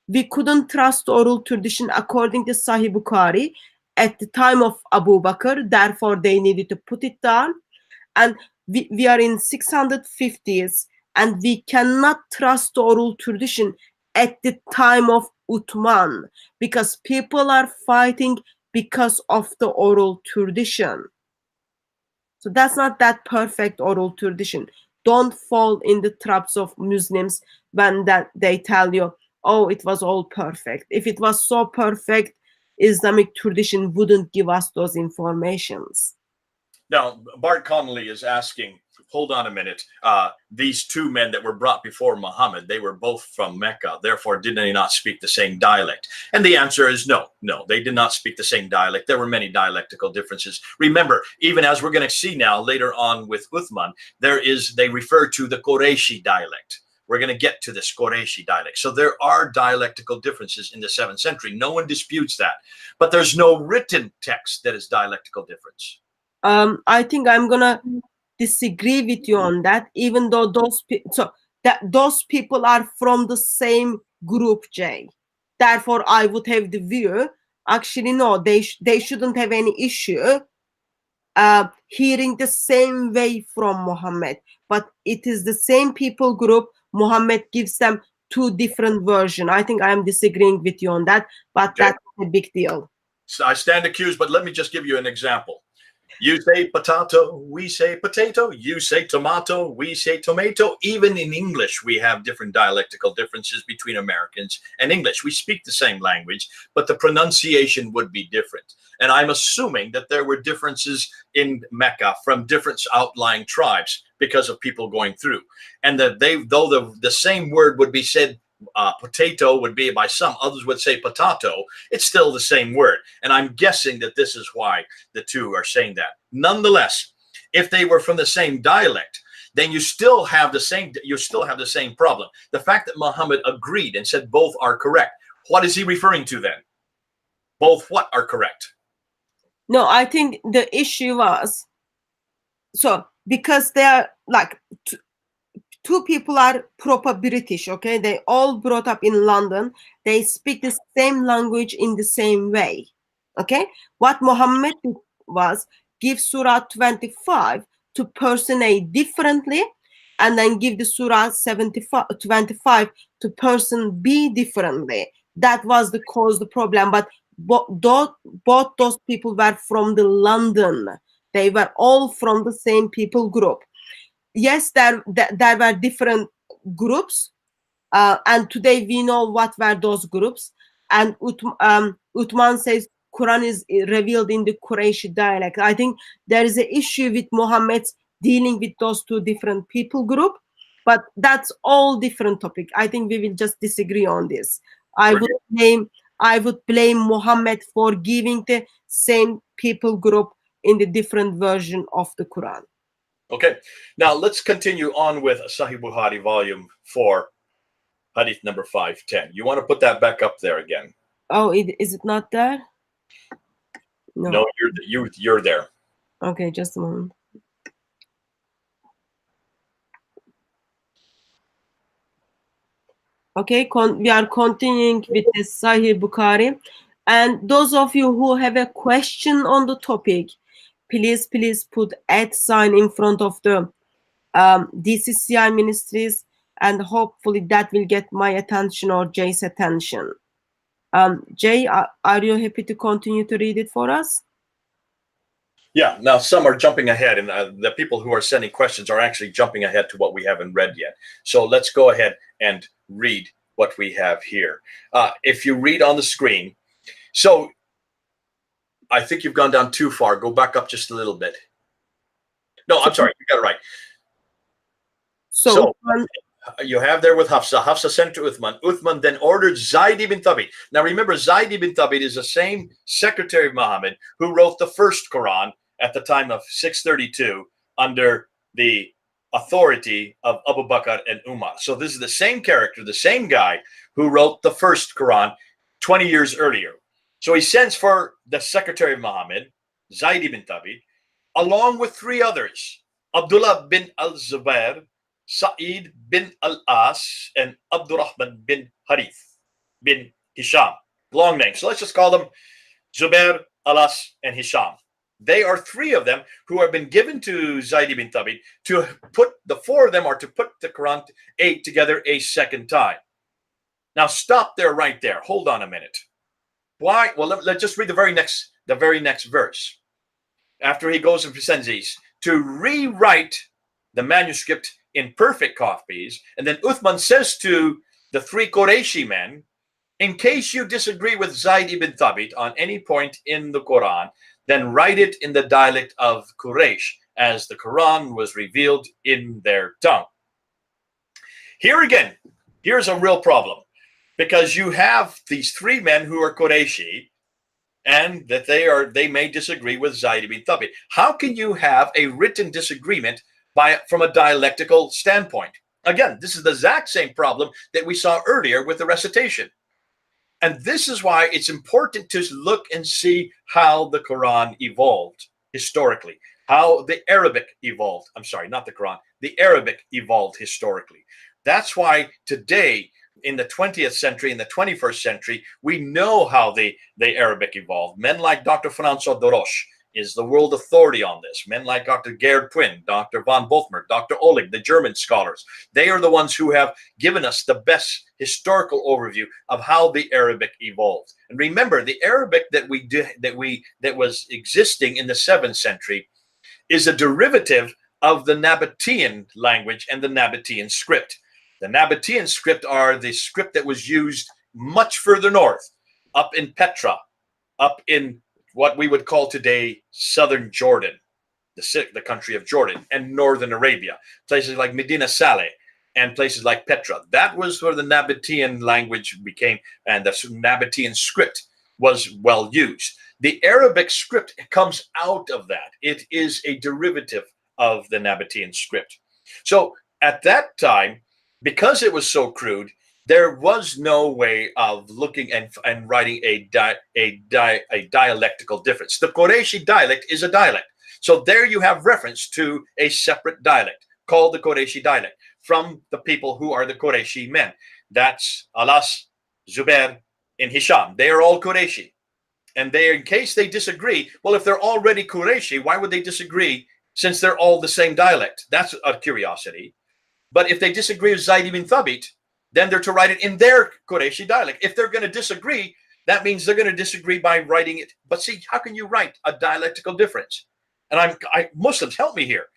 We couldn't trust oral tradition according to Sahih Bukhari at the time of Abu Bakr. Therefore, they needed to put it down. And we are in 650s, and we cannot trust oral tradition at the time of Uthman, because people are fighting because of the oral tradition. So that's not that perfect oral tradition. Don't fall in the traps of Muslims when that they tell you, oh, it was all perfect. If it was so perfect, Islamic tradition wouldn't give us those informations. Now, Bart Connolly is asking, hold on a minute. These two men that were brought before Muhammad, they were both from Mecca. Therefore, did they not speak the same dialect? And the answer is no. No, they did not speak the same dialect. There were many dialectical differences. Remember, even as we're going to see now later on with Uthman, they refer to the Qurayshi dialect. We're going to get to this Qurayshi dialect. So there are dialectical differences in the 7th century. No one disputes that. But there's no written text that is dialectical difference. I think I'm going to disagree with you on that, even though those people are from the same group, Jay. Therefore, I would have the view, actually, no, they shouldn't have any issue hearing the same way from Muhammad. But it is the same people group. Muhammad gives them two different versions. I think I am disagreeing with you on that, but okay. That's a big deal. So I stand accused, but let me just give you an example. You say potato, we say potato. You say tomato, we say tomato. Even in English, we have different dialectical differences between Americans and English. We speak the same language, but the pronunciation would be different. And I'm assuming that there were differences in Mecca from different outlying tribes because of people going through. And that though the same word would be said, potato would be by some, others would say potato, it's still the same word. And I'm guessing that this is why the two are saying that. Nonetheless, if they were from the same dialect, then you still have the same problem. The fact that Muhammad agreed and said both are correct, what is he referring to then? Both what are correct? No, I think the issue was, so because they're like two people are proper British, okay? They all brought up in London. They speak the same language in the same way, okay? What Muhammad did was give Surah 25 to person A differently, and then give the Surah 25 to person B differently. That was the cause, the problem. But both those people were from the London. They were all from the same people group. Yes, there were different groups, and today we know what were those groups. And Uthman says Quran is revealed in the Qurayshi dialect. I think there is an issue with Muhammad dealing with those two different people group, but that's all different topic. I think we will just disagree on this. I would blame Muhammad for giving the same people group in the different version of the Quran. Okay, now let's continue on with Sahih Bukhari, volume 4, hadith number 510. You want to put that back up there again? Oh, is it not there? No, you're there. Okay, just a moment. Okay, we are continuing with the Sahih Bukhari. And those of you who have a question on the topic, please put @ in front of the DCCI ministries, and hopefully that will get my attention or Jay's attention. Jay, are you happy to continue to read it for us? Yeah, now some are jumping ahead, and the people who are sending questions are actually jumping ahead to what we haven't read yet. So let's go ahead and read what we have here. If you read on the screen, so I think you've gone down too far. Go back up just a little bit. No, I'm sorry. You got it right. So you have there with Hafsa. Hafsa sent to Uthman. Uthman then ordered Zayd ibn Thabit. Now remember, Zayd ibn Thabit is the same secretary of Muhammad who wrote the first Quran at the time of 632 under the authority of Abu Bakr and Umar. So this is the same character, the same guy who wrote the first Quran 20 years earlier. So he sends for the secretary of Muhammad, Zayd ibn Thabit, along with 3 others, Abdullah bin al-Zubair, Sa'id bin al-As, and Abdurrahman bin Harith bin Hisham. Long name. So let's just call them Zubair, Al-As, and Hisham. They are 3 of them who have been given to Zayd ibn Thabit to put, the 4 of them are to put the Quran 8 together a second time. Now stop there, right there. Hold on a minute. Why? Well, let's just read the very next verse. After he goes and presents these to rewrite the manuscript in perfect copies, and then Uthman says to the 3 Qurayshi men, in case you disagree with Zayd ibn Thabit on any point in the Quran, then write it in the dialect of Quraysh as the Quran was revealed in their tongue. Here again, here's a real problem, because you have these three men who are Qurayshi, and that they may disagree with Zayd ibn Thabit. How can you have a written disagreement from a dialectical standpoint? Again, this is the exact same problem that we saw earlier with the recitation. And this is why it's important to look and see how the Quran evolved historically, how the Arabic evolved. I'm sorry, not the Quran, the Arabic evolved historically. That's why today, in the 20th century, in the 21st century, we know how the Arabic evolved. Men like Dr. François Doroche is the world authority on this. Men like Dr. Gerd Quinn, Dr. von Bothmer, Dr. Oleg, the German scholars. They are the ones who have given us the best historical overview of how the Arabic evolved. And remember, the Arabic that was existing in the 7th century is a derivative of the Nabatean language and the Nabatean script. The Nabatean script are the script that was used much further north, up in Petra, up in what we would call today southern Jordan, the country of Jordan, and northern Arabia, places like Medina Saleh and places like Petra. That was where the Nabatean language became, and the Nabatean script was well used. The Arabic script comes out of that. It is a derivative of the Nabatean script. So at that time, because it was so crude, there was no way of looking and writing a dialectical difference. The Qurayshi dialect is a dialect. So there you have reference to a separate dialect called the Qurayshi dialect from the people who are the Qurayshi men. That's Alas, Zubair, and Hisham. They are all Qurayshi. And in case they disagree, well, if they're already Qurayshi, why would they disagree since they're all the same dialect? That's a curiosity. But if they disagree with Zayd ibn Thabit, then they're to write it in their Qurayshi dialect. If they're going to disagree, that means they're going to disagree by writing it. But see, how can you write a dialectical difference? And Muslims, help me here.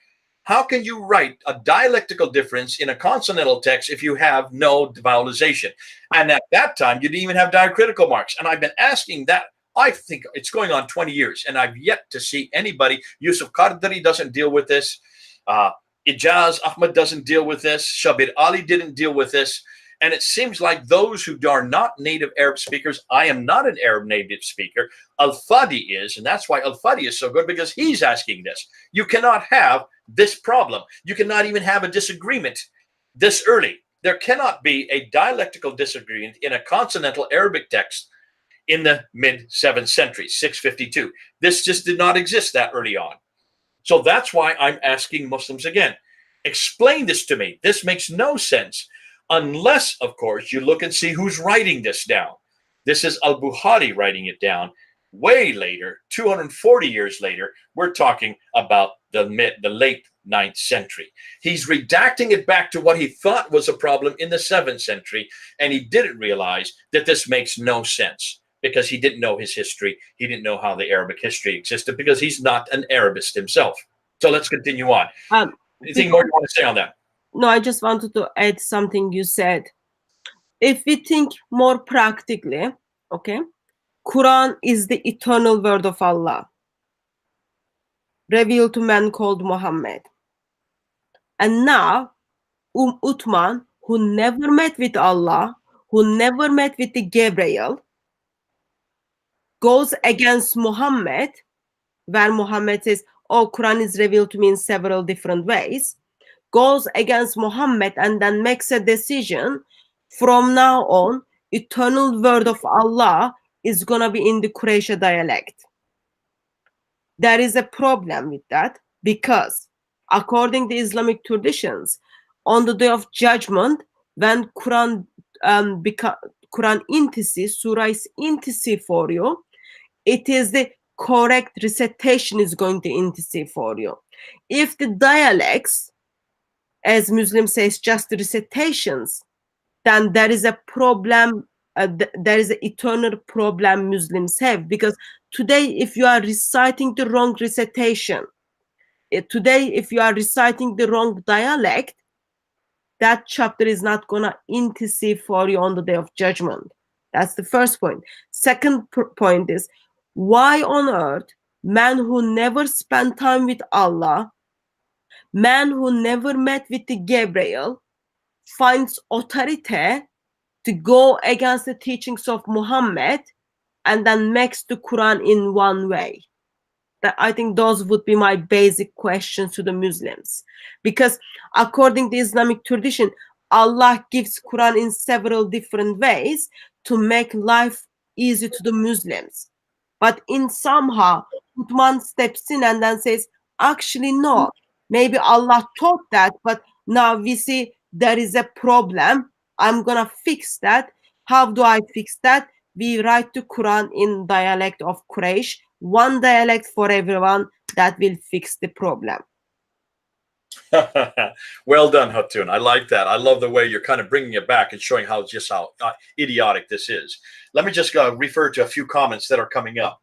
How can you write a dialectical difference in a consonantal text if you have no vowelization? And at that time, you didn't even have diacritical marks. And I've been asking that. I think it's going on 20 years, and I've yet to see anybody. Yusuf Qardari doesn't deal with this. Ijaz Ahmad doesn't deal with this. Shabir Ali didn't deal with this. And it seems like those who are not native Arab speakers, I am not an Arab native speaker. Al-Fadi is, and that's why Al-Fadi is so good, because he's asking this. You cannot have this problem. You cannot even have a disagreement this early. There cannot be a dialectical disagreement in a consonantal Arabic text in the mid-7th century, 652. This just did not exist that early on. So that's why I'm asking Muslims again, explain this to me. This makes no sense unless, of course, you look and see who's writing this down. This is Al-Bukhari writing it down way later, 240 years later. We're talking about the late 9th century. He's redacting it back to what he thought was a problem in the 7th century, and he didn't realize that this makes no sense, because he didn't know his history. He didn't know how the Arabic history existed, because he's not an Arabist himself. So let's continue on. Anything more you want to say on that? No, I just wanted to add something you said. If we think more practically, okay, Quran is the eternal word of Allah, revealed to man called Muhammad. And now, Uthman, who never met with Allah, who never met with the Gabriel, goes against Muhammad, where Muhammad says, oh, Quran is revealed to me in several different ways, goes against Muhammad and then makes a decision, from now on, eternal word of Allah is going to be in the Quraysh dialect. There is a problem with that, because according to Islamic traditions, on the day of judgment, when Quran intici, surah is intici for you, it is the correct recitation is going to intici for you. If the dialects, as Muslims say, just the recitations, then there is a problem. There is an eternal problem Muslims have, because today, if you are reciting the wrong recitation, today, if you are reciting the wrong dialect, that chapter is not going to intercede for you on the day of judgment. That's the first point. Second point is, why on earth man who never spent time with Allah, Man who never met with the Gabriel finds authority to go against the teachings of Muhammad and then makes the Quran in one way. That I think those would be my basic questions to the Muslims. Because according to Islamic tradition, Allah gives Quran in several different ways to make life easy to the Muslims. But in somehow, Uthman steps in and then says, actually, no, maybe Allah taught that, but now we see there is a problem. I'm going to fix that. How do I fix that? We write the Quran in dialect of Quraysh, one dialect for everyone. That will fix the problem. Well done, Hatun. I like that. I love the way you're kind of bringing it back and showing how idiotic this is. Let me just refer to a few comments that are coming up.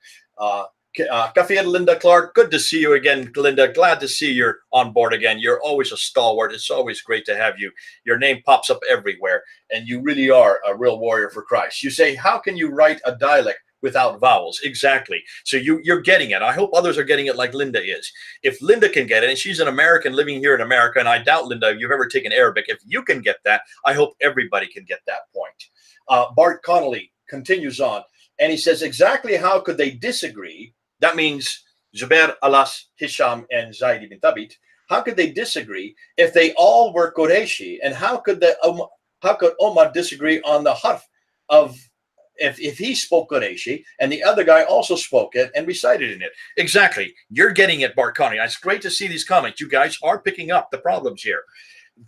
Kafir Linda Clark, good to see you again, Linda. Glad to see you're on board again. You're always a stalwart. It's always great to have you. Your name pops up everywhere, and you really are a real warrior for Christ. You say, how can you write a dialect without vowels? Exactly. So you're getting it. I hope others are getting it like Linda is. If Linda can get it, and she's an American living here in America, and I doubt, Linda, you've ever taken Arabic. If you can get that, I hope everybody can get that point. Bart Connolly continues on, and he says, exactly how could they disagree? That means Zubair, Alas, Hisham, and Zayd ibn Thabit. How could they disagree if they all were Qurayshi? And how could Omar disagree on the harf of if he spoke Qurayshi and the other guy also spoke it and recited in it? Exactly. You're getting it, Bart Connie. It's great to see these comments. You guys are picking up the problems here.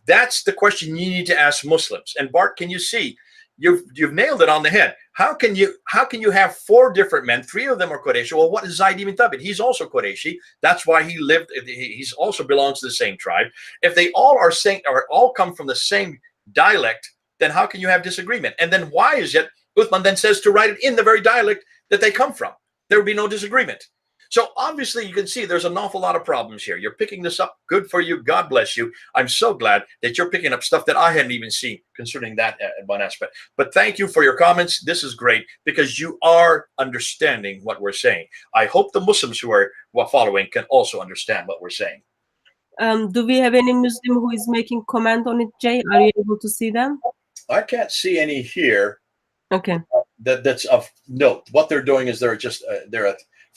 That's the question you need to ask Muslims. And Bart, can you see? You've nailed it on the head. How can you have four different men? Three of them are Qurayshi. Well, what is Zayd ibn Thabit? He's also Qurayshi. That's why he lived. He's also belongs to the same tribe. If they all are saying or all come from the same dialect, then how can you have disagreement? And then why is it Uthman then says to write it in the very dialect that they come from? There would be no disagreement. So obviously you can see there's an awful lot of problems here. You're picking this up. Good for you. God bless you. I'm so glad that you're picking up stuff that I hadn't even seen concerning that one aspect. But thank you for your comments. This is great because you are understanding what we're saying. I hope the Muslims who are following can also understand what we're saying. Do we have any Muslim who is making comment on it, Jay? Are you able to see them? I can't see any here. Okay. That's of note. What they're doing is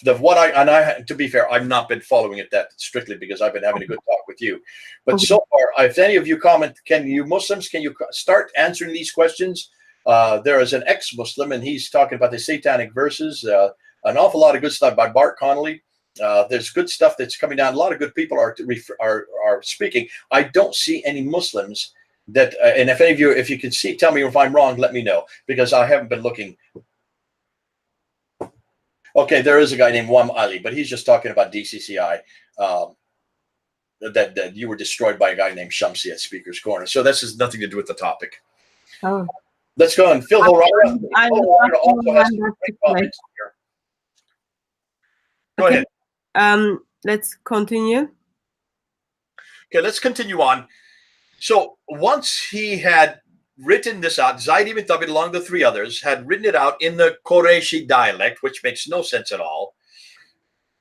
to be fair, I've not been following it that strictly because I've been having a good talk with you. But so far, if any of you comment, can you start answering these questions? There is an ex-Muslim, and he's talking about the satanic verses. An awful lot of good stuff by Bart Connolly. There's good stuff that's coming down. A lot of good people are speaking. I don't see any Muslims that, and if any of you, if you can see, tell me if I'm wrong, let me know, because I haven't been looking. Okay, there is a guy named Wam Ali, but he's just talking about DCCI, that you were destroyed by a guy named Shamsi at Speaker's Corner. So this has nothing to do with the topic. Oh. Let's go on. Phil Horara also has some great comments here. Go ahead. Let's continue. Okay, let's continue on. So once he had written this out, Zayd ibn Thabit, along with the three others, had written it out in the Qurayshi dialect, which makes no sense at all.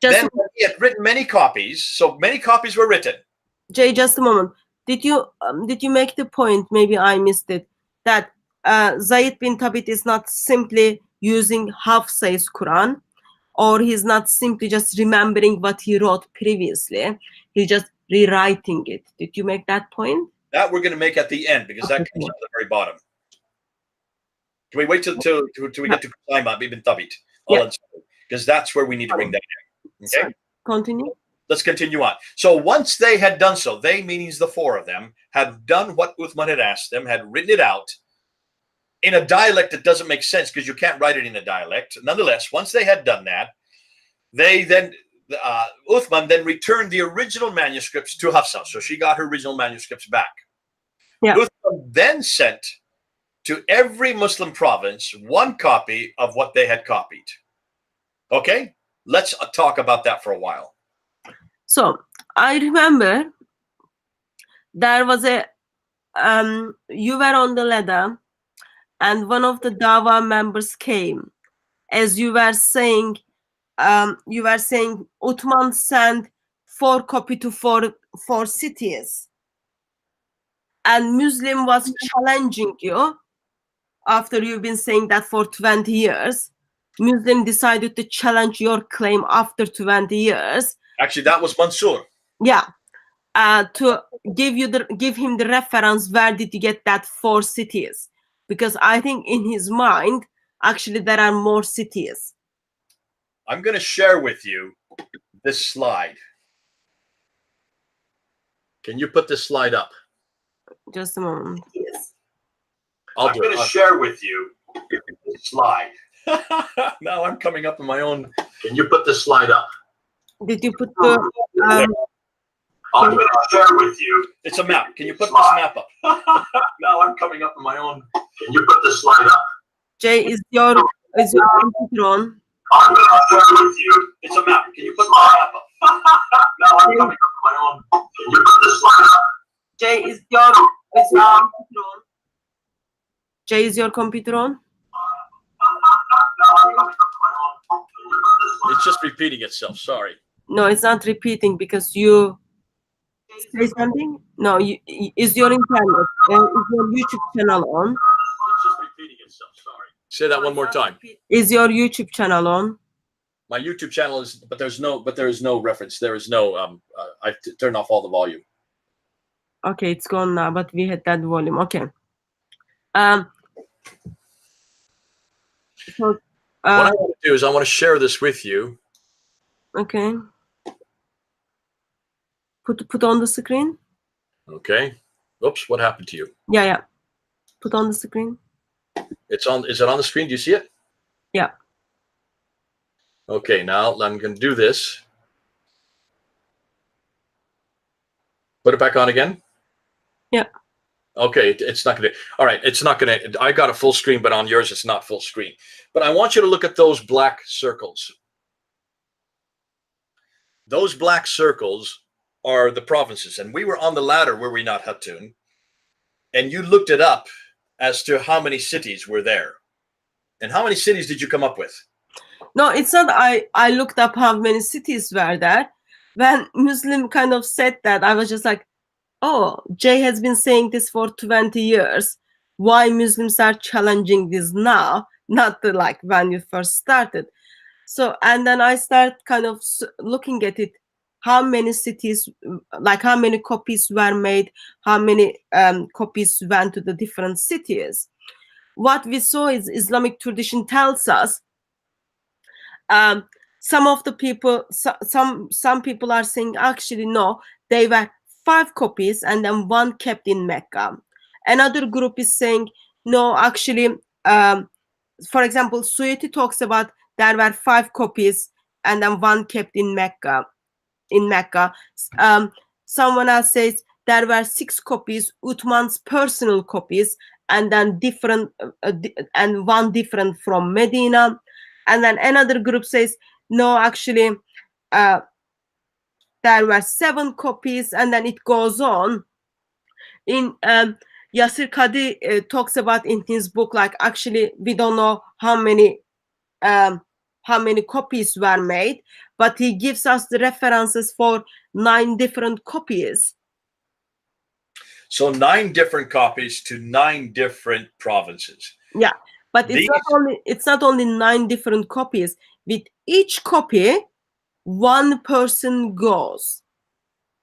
Then he had written many copies, so many copies were written. Jay, just a moment. Did you make the point? Maybe I missed it. That Zayd bin Thabit is not simply using Hafsa's Quran, or he's not simply just remembering what he wrote previously. He's just rewriting it. Did you make that point? That we're going to make at the end, because that comes at the very bottom. Can we wait till we get to Qur'an ibn Thabit? Because that's where we need to bring that in. Okay? Sorry. Continue. Let's continue on. So once they had done so, they, meaning the four of them, had done what Uthman had asked them, had written it out in a dialect that doesn't make sense because you can't write it in a dialect. Nonetheless, once they had done that, they then Uthman then returned the original manuscripts to Hafsa. So she got her original manuscripts back. Yeah. Uthman then sent to every Muslim province one copy of what they had copied. Okay, let's talk about that for a while. So I remember there was a you were on the ladder, and one of the Dawa members came. As you were saying Uthman sent 4 copy to four cities. And Muslim was challenging you after you've been saying that for 20 years. Muslim decided to challenge your claim after 20 years. Actually, that was Mansour. Yeah. To give him the reference, where did you get that 4 cities? Because I think in his mind, actually, there are more cities. I'm going to share with you this slide. Can you put this slide up? Just a moment. Yes. I'm going to share with you this slide. Now I'm coming up on my own. Can you put this slide up? Did you put the... I'm going to share with you. It's a map. Can you put this map up? Now I'm coming up on my own. Can you put this slide up? Jay, is your computer on? I'm going to share with you. It's a map. Can you put this map up? Now I'm coming up on my own. Can you put this slide up? Jay, is your computer on? Jay, is your computer on? It's just repeating itself. Sorry. No, it's not repeating because you say something. No, is your internet, is your YouTube channel on? It's just repeating itself. Sorry. Say that one more time. Is your YouTube channel on? My YouTube channel is, but there is no reference. There is no. I turned off all the volume. Okay, it's gone now, but we had that volume. Okay. So, what I want to do is I want to share this with you. Okay. Put on the screen. Okay. Oops, what happened to you? Yeah. Put on the screen. It's on. Is it on the screen? Do you see it? Yeah. Okay, now I'm going to do this. Put it back on again. Yeah. Okay, it's not going to. All right, it's not going to. I got a full screen, but on yours it's not full screen. But I want you to look at those black circles. Those black circles are the provinces, and we were on the ladder, were we not, Hatun? And you looked it up as to how many cities were there. And how many cities did you come up with? No, it's not. I looked up how many cities were there. When Muslim kind of said that, I was just like, oh, Jay has been saying this for 20 years. Why Muslims are challenging this now, not like when you first started. So, and then I start kind of looking at it, how many cities, like how many copies were made, how many copies went to the different cities. What we saw is Islamic tradition tells us some of the people, some people are saying actually no, they were 5 copies and then 1 kept in Mecca. Another group is saying no, actually, for example, Suyuti talks about there were 5 copies and then 1 kept in Mecca. Someone else says there were 6 copies, Uthman's personal copies, and then different and 1 different from Medina. And then another group says no, actually there were 7 copies, and then it goes on. In Yasir Qadi talks about in his book, like actually we don't know how many copies were made, but he gives us the references for 9 different copies. So 9 different copies to 9 different provinces. Yeah, but it's not only 9 different copies. With each copy, 1 person goes.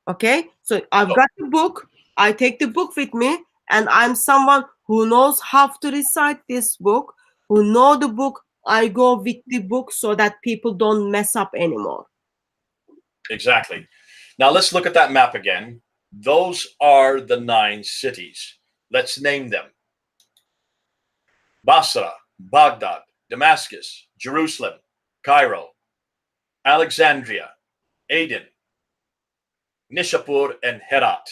Okay, so I've got the book. I take the book with me, and I'm someone who knows how to recite this book, who know the book. I go with the book so that people don't mess up anymore. Exactly. Now let's look at that map again. Those are the 9 cities. Let's name them. Basra, Baghdad, Damascus, Jerusalem, Cairo, Alexandria, Aden, Nishapur, and Herat.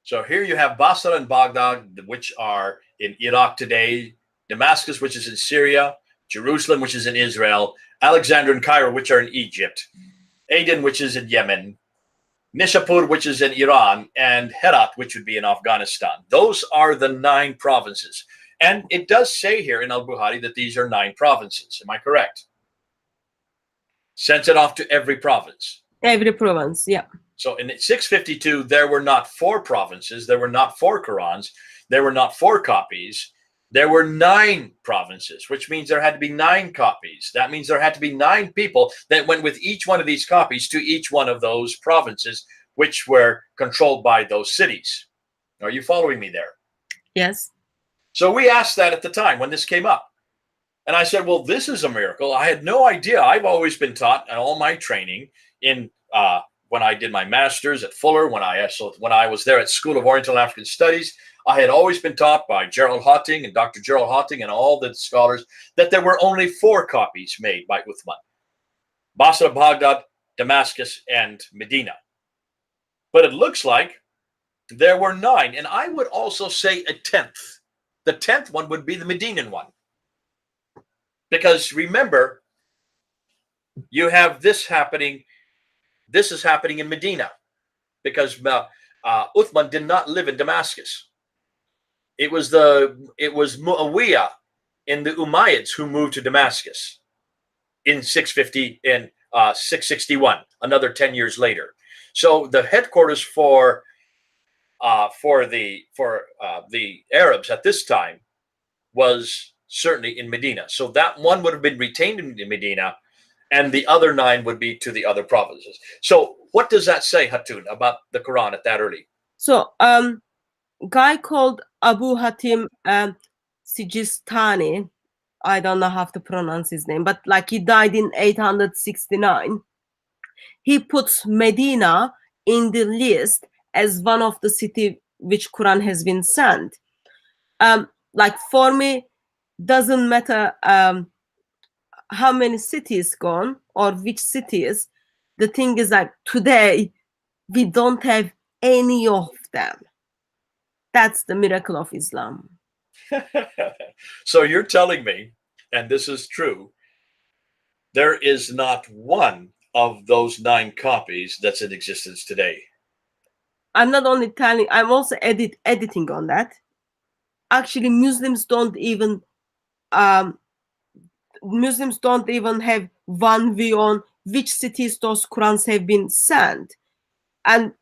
So here you have Basra and Baghdad, which are in Iraq today, Damascus, which is in Syria, Jerusalem, which is in Israel, Alexandria and Cairo, which are in Egypt, Aden, which is in Yemen, Nishapur, which is in Iran, and Herat, which would be in Afghanistan. Those are the 9 provinces. And it does say here in Al-Bukhari that these are 9 provinces. Am I correct? Sent it off to every province. Every province, yeah. So in 652, there were not 4 provinces. There were not 4 Qurans. There were not 4 copies. There were 9 provinces, which means there had to be 9 copies. That means there had to be 9 people that went with each one of these copies to each one of those provinces, which were controlled by those cities. Are you following me there? Yes. So we asked that at the time when this came up. And I said, well, this is a miracle. I had no idea. I've always been taught in all my training in when I did my master's at Fuller, when I was there at School of Oriental African Studies, I had always been taught by Gerald Hatun and Dr. Gerald Hatun and all the scholars that there were only 4 copies made by Uthman: Basra, Baghdad, Damascus, and Medina. But it looks like there were 9. And I would also say a 10th. The 10th one would be the Medinan one. Because remember, you have this happening. This is happening in Medina, because Uthman did not live in Damascus. It was Muawiyah and the Umayyads who moved to Damascus in 661, another 10 years later. So the headquarters for the Arabs at this time was certainly in Medina. So that one would have been retained in Medina, and the other 9 would be to the other provinces. So what does that say, Hatun, about the Quran at that early? So guy called Abu Hatim Sijistani, I don't know how to pronounce his name, but like he died in 869. He puts Medina in the list as one of the city which Quran has been sent. Like for me, doesn't matter how many cities gone or which cities. The thing is, like today we don't have any of them. That's the miracle of Islam. So you're telling me, and this is true, there is not one of those 9 copies that's in existence today. I'm not only telling, I'm also editing on that. Actually, Muslims don't even have one view on which cities those Qurans have been sent. And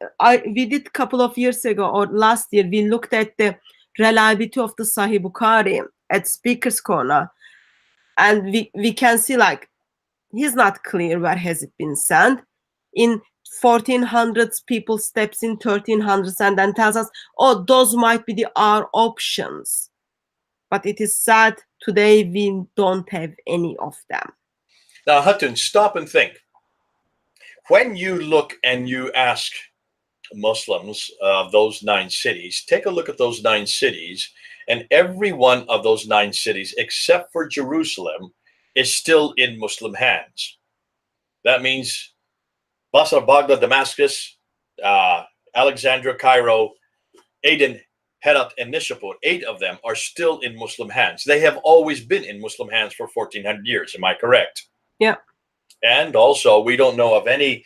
we did a couple of years ago, or last year, we looked at the reliability of the Sahih Bukhari at Speaker's Corner, and we can see like he's not clear where has it been sent. In 1400s, people steps in 1300s and then tells us, oh, those might be our options. But it is sad today we don't have any of them. Now, Hatun, stop and think. When you look and you ask Muslims of those 9 cities, take a look at those 9 cities, and every one of those 9 cities, except for Jerusalem, is still in Muslim hands. That means Basra, Baghdad, Damascus, Alexandria, Cairo, Aden, Herat, and Nishapur, 8 of them are still in Muslim hands. They have always been in Muslim hands for 1400 years. Am I correct? Yeah. And also, we don't know of any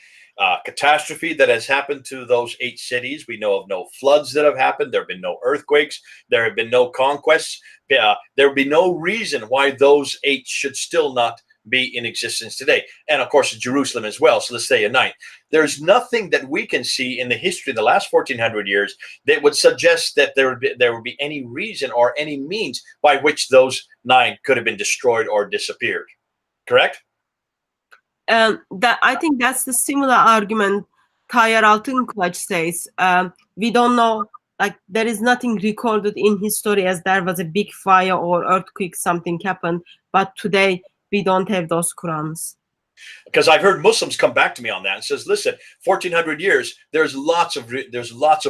catastrophe that has happened to those 8 cities. We know of no floods that have happened. There have been no earthquakes. There have been no conquests. There would be no reason why those 8 should still not be in existence today. And of course, Jerusalem as well. So let's say a 9th. There's nothing that we can see in the history of the last 1400 years that would suggest that there would be any reason or any means by which those 9 could have been destroyed or disappeared. Correct? That I think that's the similar argument Tayyar Altınkılıç says. We don't know, like there is nothing recorded in history as there was a big fire or earthquake, something happened, but today we don't have those Qurans. Because I've heard Muslims come back to me on that and says, listen, 1400 years, there's lots of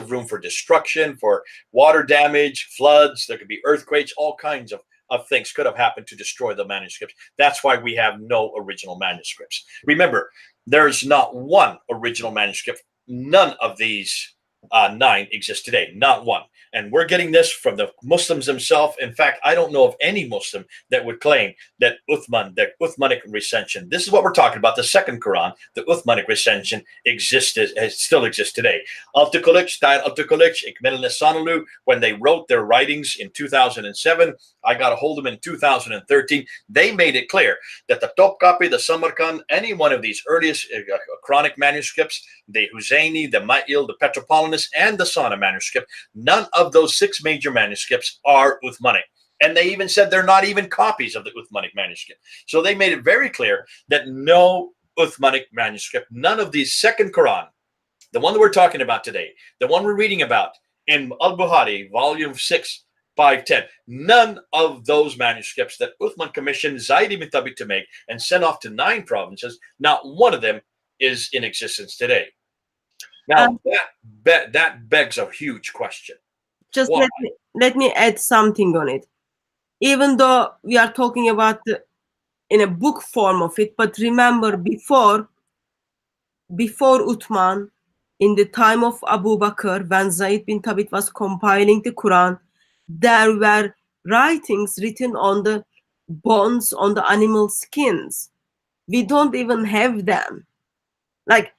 room for destruction, for water damage, floods, there could be earthquakes, all kinds of things could have happened to destroy the manuscripts. That's why we have no original manuscripts. Remember, there's not one original manuscript. None of these 9 exist today. Not one. And we're getting this from the Muslims themselves. In fact, I don't know of any Muslim that would claim that Uthmanic recension, this is what we're talking about, the second Quran, the Uthmanic recension still exists today. When they wrote their writings in 2007, I got a hold of them in 2013. They made it clear that the Topkapi, the Samarkand, any one of these earliest Quranic manuscripts, the Husayni, the Ma'il, the Petropolitanus, and the Sana manuscript, none of those 6 major manuscripts are Uthmanic. And they even said they're not even copies of the Uthmanic manuscript. So they made it very clear that no Uthmanic manuscript, none of these second Quran, the one that we're talking about today, the one we're reading about in Al-Bukhari, volume 6, 510, none of those manuscripts that Uthman commissioned Zayd ibn Thabit to make and sent off to 9 provinces, not one of them is in existence today. Now, that begs a huge question. Just let me add something on it. Even though we are talking about in a book form of it, but remember before Uthman, in the time of Abu Bakr, when Zayd bin Thabit was compiling the Quran, there were writings written on the bones, on the animal skins. We don't even have them. Like,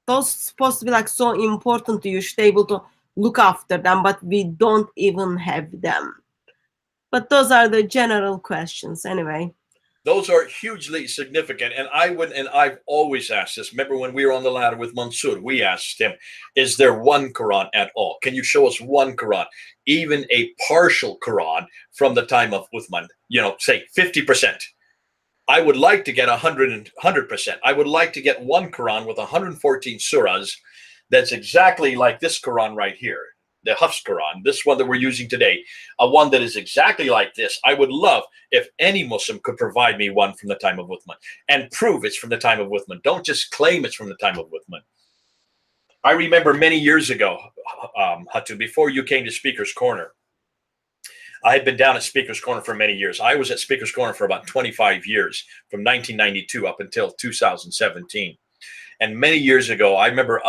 those supposed to be like so important to you, should be able to look after them, but we don't even have them. But those are the general questions anyway. Those are hugely significant. And I've always asked this. Remember when we were on the ladder with Mansour, we asked him, is there one Quran at all? Can you show us one Quran, even a partial Quran from the time of Uthman, say 50%. I would like to get 100%. I would like to get one Quran with 114 surahs that's exactly like this Quran right here, the Hafs Quran, this one that we're using today, a one that is exactly like this. I would love if any Muslim could provide me one from the time of Uthman and prove it's from the time of Uthman. Don't just claim it's from the time of Uthman. I remember many years ago, Hatun, before you came to Speaker's Corner, I had been down at Speaker's Corner for many years. I was at Speaker's Corner for about 25 years, from 1992 up until 2017. And many years ago, I remember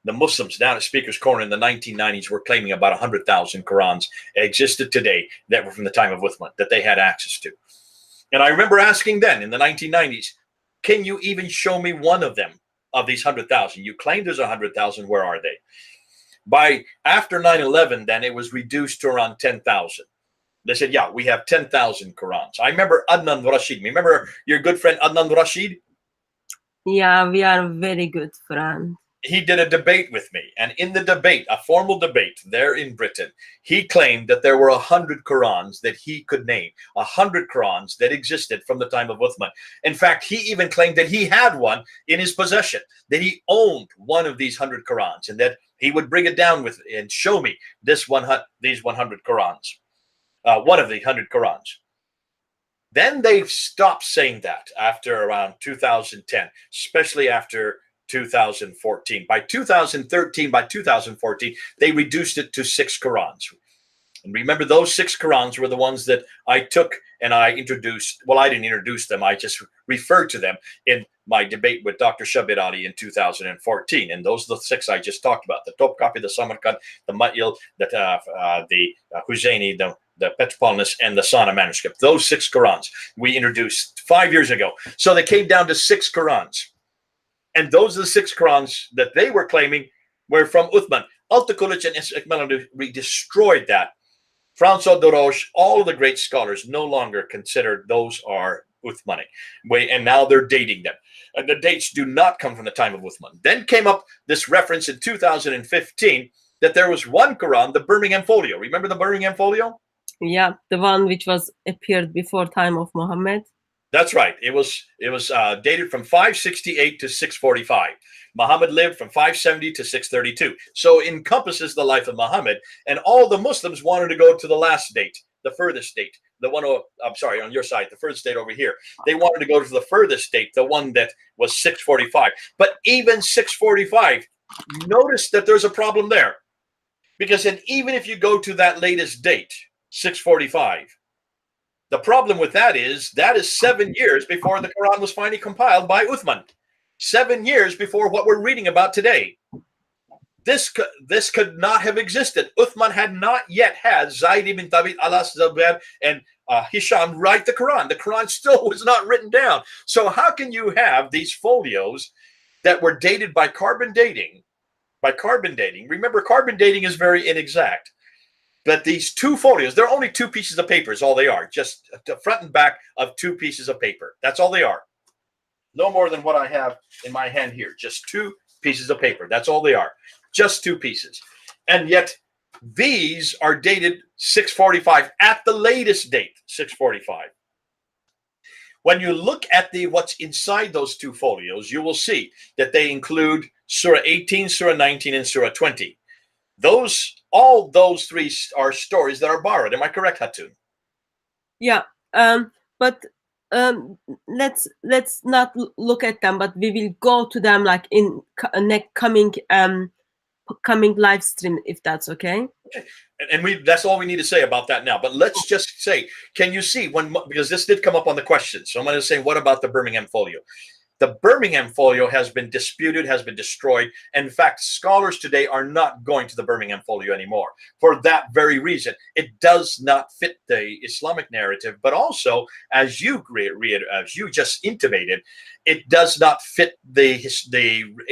the Muslims down at Speaker's Corner in the 1990s were claiming about 100,000 Qurans existed today that were from the time of Uthman, that they had access to. And I remember asking then in the 1990s, can you even show me one of them, of these 100,000? You claim there's 100,000, where are they? After 9/11, then it was reduced to around 10,000. They said, yeah, we have 10,000 Qurans. I remember Adnan Rashid. Remember your good friend Adnan Rashid? Yeah, we are very good friends. He did a debate with me. And in the debate, a formal debate there in Britain, he claimed that there were 100 Qurans that he could name, 100 Qurans that existed from the time of Uthman. In fact, he even claimed that he had one in his possession, that he owned one of these 100 Qurans, and that he would bring it down with and show me these 100 Qurans. One of the 100 Qurans. Then they stopped saying that after around 2010, especially after 2014. By 2013, by 2014, they reduced it to 6 Qurans. And remember, those 6 Qurans were the ones that I took and I introduced. Well, I didn't introduce them. I just referred to them in my debate with Dr. Shabir Ali in 2014. And those are the 6 I just talked about. The Topkapi, the Samarkand, the Ma'il, the Husayni, the Petropolitanus, and the Sana manuscript. Those 6 Qurans we introduced 5 years ago. So they came down to 6 Qurans. And those are the 6 Qurans that they were claiming were from Uthman. Al-Takulich and Ismail, we destroyed that. François de Roche, all of the great scholars no longer consider those are Uthmanic. And now they're dating them. And the dates do not come from the time of Uthman. Then came up this reference in 2015 that there was one Quran, the Birmingham Folio. Remember the Birmingham Folio? Yeah, the one which was appeared before time of Muhammad. That's right. It was dated from 568 to 645. Muhammad lived from 570 to 632. So it encompasses the life of Muhammad. And all the Muslims wanted to go to the last date, the furthest date. The one, I'm sorry, on your side, the furthest date over here. They wanted to go to the furthest date, the one that was 645. But even 645, notice that there's a problem there. Because even if you go to that latest date, 645, the problem with that is 7 years before the Quran was finally compiled by Uthman. 7 years before what we're reading about today. This could not have existed. Uthman had not yet had Zayd ibn Thabit, Alas Zubair, and Hisham write the Quran. The Quran still was not written down. So how can you have these folios that were dated by carbon dating? By carbon dating, remember, carbon dating is very inexact. But these two folios, they're only two pieces of paper is all they are. Just the front and back of two pieces of paper. That's all they are. No more than what I have in my hand here. Just two pieces of paper. That's all they are. Just two pieces. And yet these are dated 645 at the latest date, 645. When you look at what's inside those two folios, you will see that they include Surah 18, Surah 19, and Surah 20. All those three are stories that are borrowed. Am I correct, Hatun? Yeah. But let's not look at them, but we will go to them like in coming live stream, if that's okay. And that's all we need to say about that now. But let's just say, can you see because this did come up on the question. So I'm going to say, what about the Birmingham folio? The Birmingham folio has been disputed, has been destroyed. In fact, scholars today are not going to the Birmingham folio anymore for that very reason. It does not fit the Islamic narrative, but also, as you just intimated, it does not fit the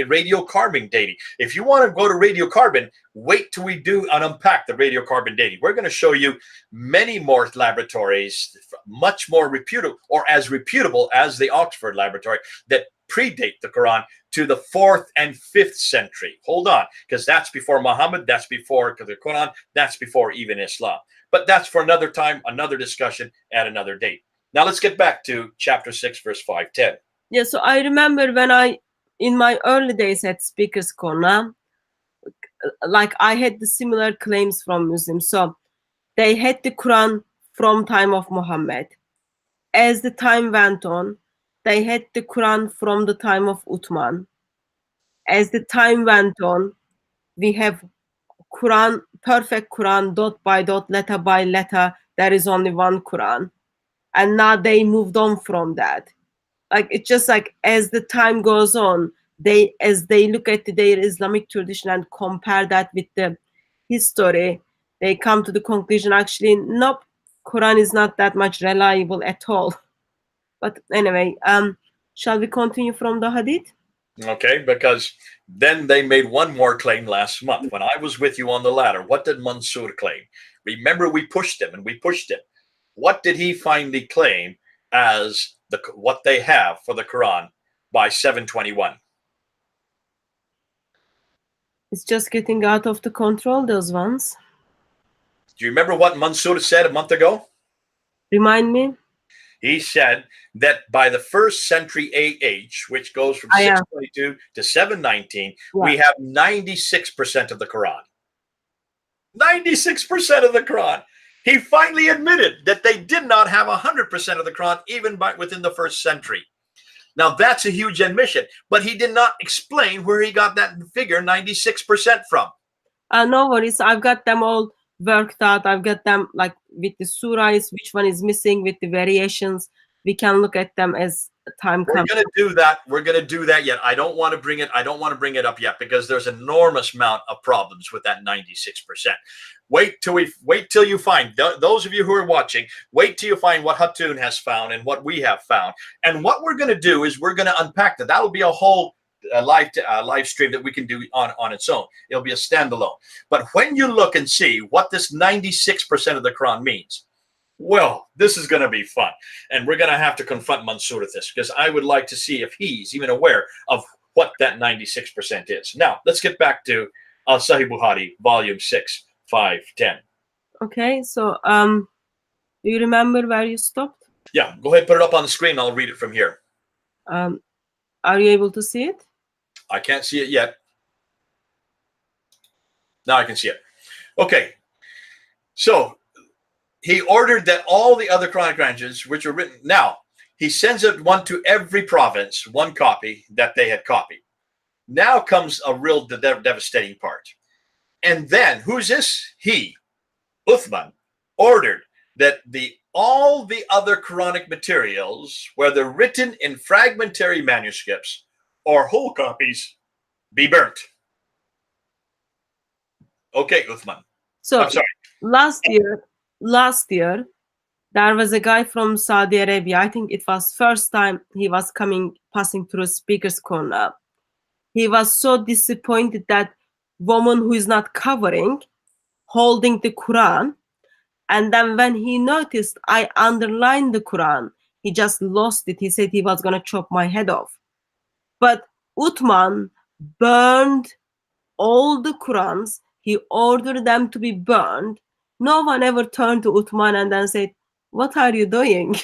radiocarbon dating. If you want to go to radiocarbon, wait till we do unpack the radiocarbon dating. We're going to show you many more laboratories, much more reputable, or as reputable as the Oxford laboratory, that predate the Quran to the 4th and 5th century. Hold on, because that's before Muhammad, that's before the Quran, that's before even Islam. But that's for another time, another discussion at another date. Now let's get back to chapter 6, verse 510. Yeah, so I remember when in my early days at Speaker's Corner, like I had the similar claims from Muslims. So they had the Quran from time of Muhammad. As the time went on, they had the Quran from the time of Uthman. As the time went on, we have Quran, perfect Quran, dot by dot, letter by letter. There is only one Quran. And now they moved on from that. Like it's just like as the time goes on, as they look at their Islamic tradition and compare that with the history, they come to the conclusion, actually, nope, Quran is not that much reliable at all. But anyway, shall we continue from the hadith? Okay, because then they made one more claim last month. When I was with you on the ladder, what did Mansour claim? Remember, we pushed him and we pushed him. What did he finally claim as what they have for the Quran by 721? It's just getting out of the control, those ones. Do you remember what Mansour said a month ago? Remind me. He said that by the 1st century AH, which goes from 622 to 719, we have 96% of the Quran. 96% of the Quran. He finally admitted that they did not have 100% of the Quran even within the 1st century. Now, that's a huge admission, but he did not explain where he got that figure 96% from. No worries. I've got them all worked out. I've got them like with the surahs, which one is missing, with the variations. We can look at them as time comes. We're going to do that. We're going to do that yet. I don't want to bring it up yet because there's an enormous amount of problems with that 96%. Wait till you find, those of you who are watching, wait till you find what Hatun has found and what we have found. And what we're going to do is we're going to unpack that. That'll be a whole live stream that we can do on its own. It'll be a standalone. But when you look and see what this 96% of the Quran means, well, this is going to be fun. And we're going to have to confront Mansour with this because I would like to see if he's even aware of what that 96% is. Now, let's get back to Sahih Bukhari, volume 6, 510. Okay, so do you remember where you stopped? Yeah, go ahead, put it up on the screen. I'll read it from here. Are you able to see it? I can't see it yet. Now I can see it. Okay, so he ordered that all the other Quranic branches, which are written, now he sends it one to every province, one copy that they had copied. Now comes a real devastating part. And then, who's this? He, Uthman, ordered that all the other Quranic materials, whether written in fragmentary manuscripts or whole copies, be burnt. Okay, Uthman. So I'm sorry. last year, there was a guy from Saudi Arabia. I think it was first time he was passing through Speaker's Corner. He was so disappointed that woman who is not covering, holding the Quran. And then when he noticed I underlined the Quran, he just lost it. He said he was going to chop my head off. But Uthman burned all the Qurans. He ordered them to be burned. No one ever turned to Uthman and then said, "What are you doing?"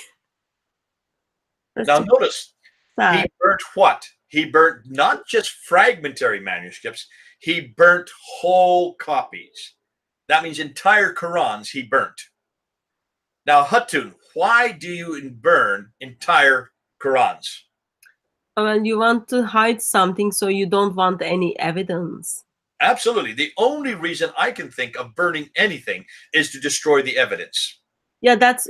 Now notice, sad. he burnt what? He burnt not just fragmentary manuscripts, he burnt whole copies. That means entire Qurans he burnt. Now, Hatun, why do you burn entire Qurans? Well, you want to hide something, so you don't want any evidence. Absolutely. The only reason I can think of burning anything is to destroy the evidence. Yeah, that's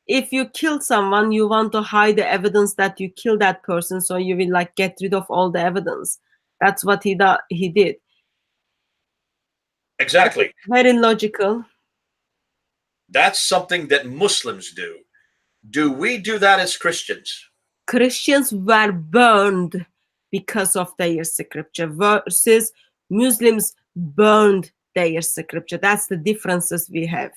if you kill someone, you want to hide the evidence that you killed that person, so you will like get rid of all the evidence. That's what he did. Exactly. Very logical. That's something that Muslims do. Do we do that as Christians? Christians were burned because of their scripture versus Muslims burned their scripture. That's the differences we have.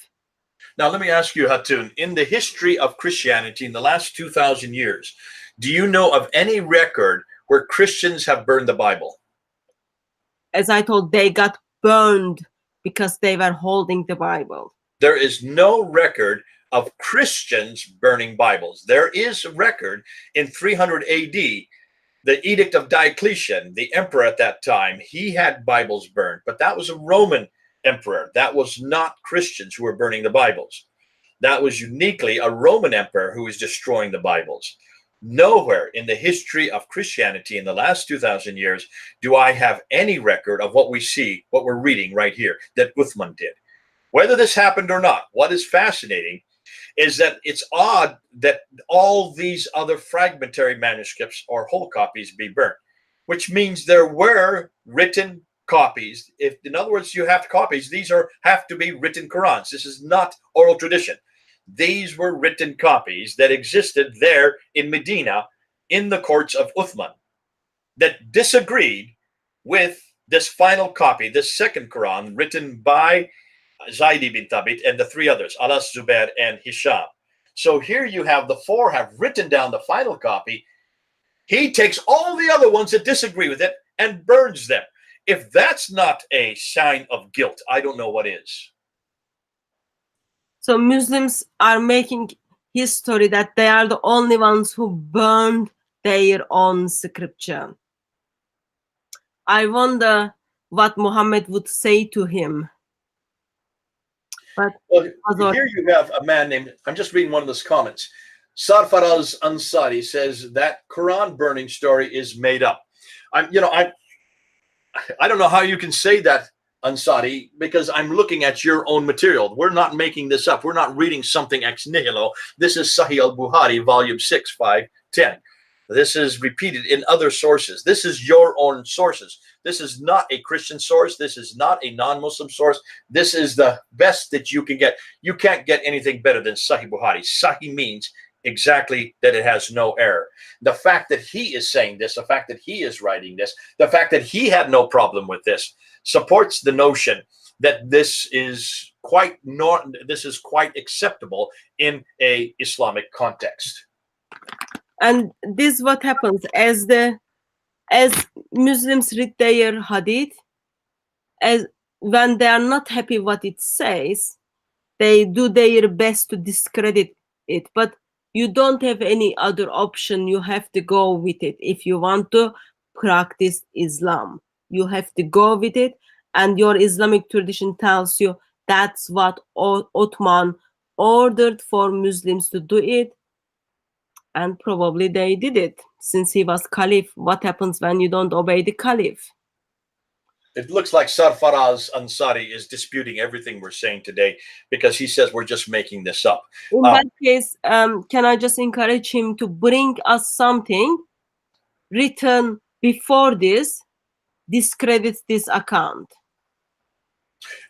Now, let me ask you, Hatun, in the history of Christianity in the last 2,000 years, do you know of any record where Christians have burned the Bible? As I told, they got burned because they were holding the Bible. There is no record of Christians burning Bibles. There is a record in 300 AD, the Edict of Diocletian, the emperor at that time, he had Bibles burned, but that was a Roman emperor. That was not Christians who were burning the Bibles. That was uniquely a Roman emperor who was destroying the Bibles. Nowhere in the history of Christianity in the last 2,000 years do I have any record of what we see, what we're reading right here, that Uthman did. Whether this happened or not, what is fascinating is that it's odd that all these other fragmentary manuscripts or whole copies be burnt, which means there were written copies. If, in other words, you have copies, these have to be written Qurans. This is not oral tradition. These were written copies that existed there in Medina in the courts of Uthman that disagreed with this final copy, this second Quran written by Zayd ibn Thabit and the three others, Alas, Zubair, and Hisham. So here you have the four have written down the final copy. He takes all the other ones that disagree with it and burns them. If that's not a sign of guilt, I don't know what is. So Muslims are making history that they are the only ones who burned their own scripture. I wonder what Muhammad would say to him. But well, here you have a man named, I'm just reading one of those comments. Sarfaraz Ansari says that Quran burning story is made up. I don't know how you can say that, Ansari, because I'm looking at your own material. We're not making this up. We're not reading something ex nihilo. This is Sahih al-Bukhari, volume 6, 5, 10. This is repeated in other sources. This is your own sources. This is not a Christian source. This is not a non-Muslim source. This is the best that you can get. You can't get anything better than Sahih Bukhari. Sahih means exactly that it has no error. The fact that he is saying this, the fact that he is writing this, the fact that he had no problem with this supports the notion that this is quite acceptable in a Islamic context. And this is what happens as Muslims read their hadith, as when they are not happy what it says, they do their best to discredit it. But you don't have any other option. You have to go with it. If you want to practice Islam, you have to go with it. And your Islamic tradition tells you that's what Ottoman ordered for Muslims to do it. And probably they did it since he was caliph. What happens when you don't obey the caliph? It looks like Sarfaraz Ansari is disputing everything we're saying today because he says we're just making this up. In that case, can I just encourage him to bring us something written before this discredits this account?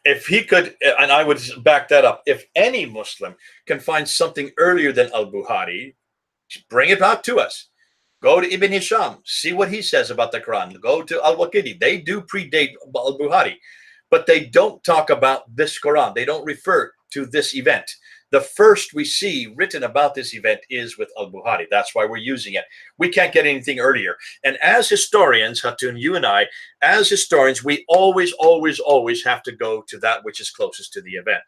If he could, and I would back that up, if any Muslim can find something earlier than al-Bukhari, bring it back to us. Go to Ibn Hisham, see what he says about the Quran. Go to al-Waqidi. They do predate al-Bukhari, but they don't talk about this Quran. They don't refer to this event. The first we see written about this event is with al-Bukhari. That's why we're using it. We can't get anything earlier. And as historians, Hatun, you and I, as historians, we always, always, always have to go to that which is closest to the event.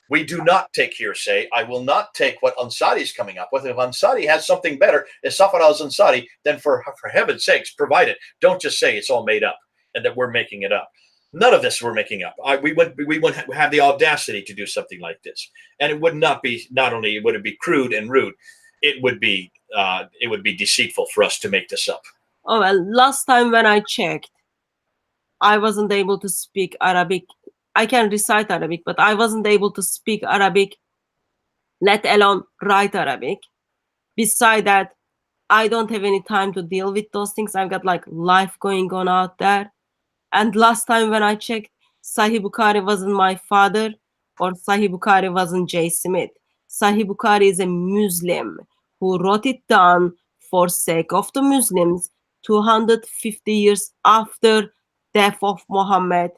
We do not take hearsay. I will not take what Ansari is coming up with. If Ansari has something better, as Safar al-Ansari, then for heaven's sakes, provide it. Don't just say it's all made up and that we're making it up. None of this we're making up. We would have the audacity to do something like this, and it would not be. Not only would it be crude and rude, it would be deceitful for us to make this up. Oh well, last time when I checked, I wasn't able to speak Arabic. I can recite Arabic, but I wasn't able to speak Arabic, let alone write Arabic. Beside that, I don't have any time to deal with those things. I've got like life going on out there. And last time when I checked, Sahih Bukhari wasn't my father, or Sahih Bukhari wasn't J. Smith. Sahih Bukhari is a Muslim who wrote it down for sake of the Muslims 250 years after death of Muhammad.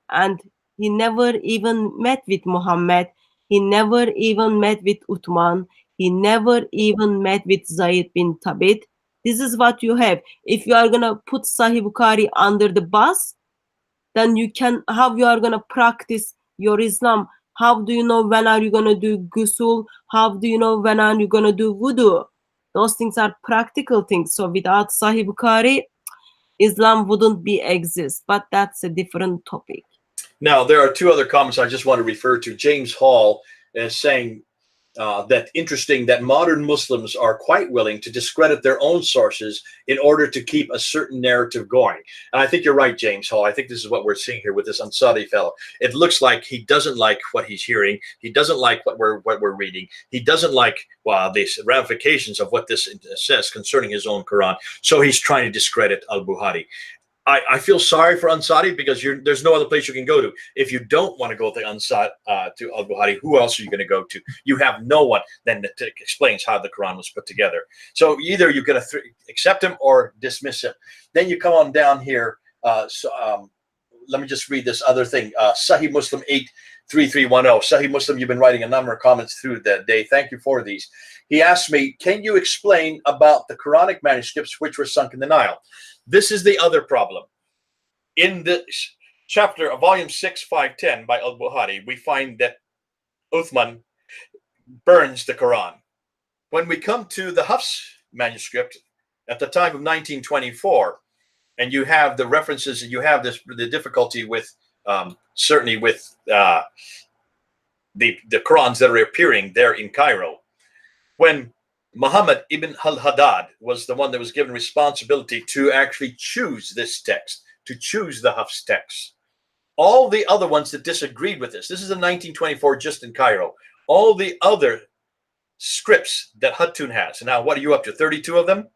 And he never even met with Muhammad. He never even met with Uthman. He never even met with Zayd bin Thabit. This is what you have. If you are going to put Sahih Bukhari under the bus, then how you are going to practice your Islam? How do you know when are you going to do ghusl? How do you know when are you going to do wudu? Those things are practical things. So without Sahih Bukhari, Islam wouldn't exist. But that's a different topic. Now, there are two other comments I just want to refer to. James Hall is saying that interesting that modern Muslims are quite willing to discredit their own sources in order to keep a certain narrative going. And I think you're right, James Hall. I think this is what we're seeing here with this Ansari fellow. It looks like he doesn't like what he's hearing. He doesn't like what we're reading. He doesn't like the ramifications of what this says concerning his own Quran. So he's trying to discredit al-Bukhari. I feel sorry for Ansari because there's no other place you can go to. If you don't want to go to al-Bukhari, who else are you going to go to? You have no one then that explains how the Quran was put together. So either you're going to accept him or dismiss him. Then you come on down here. Let me just read this other thing. Sahih Muslim 83310. Sahih Muslim, you've been writing a number of comments through the day. Thank you for these. He asked me, can you explain about the Quranic manuscripts which were sunk in the Nile? This is the other problem. In the chapter of volume 6, 510 by al-Bukhari, we find that Uthman burns the Quran. When we come to the Hafs manuscript at the time of 1924, and you have the references, and you have the difficulty with certainly with the Qurans that are appearing there in Cairo, when Muhammad ibn al-Haddad was the one that was given responsibility to actually choose this text, to choose the Hafs text. All the other ones that disagreed with this is in 1924 just in Cairo. All the other scripts that Hatun has. And now what are you up to, 32 of them?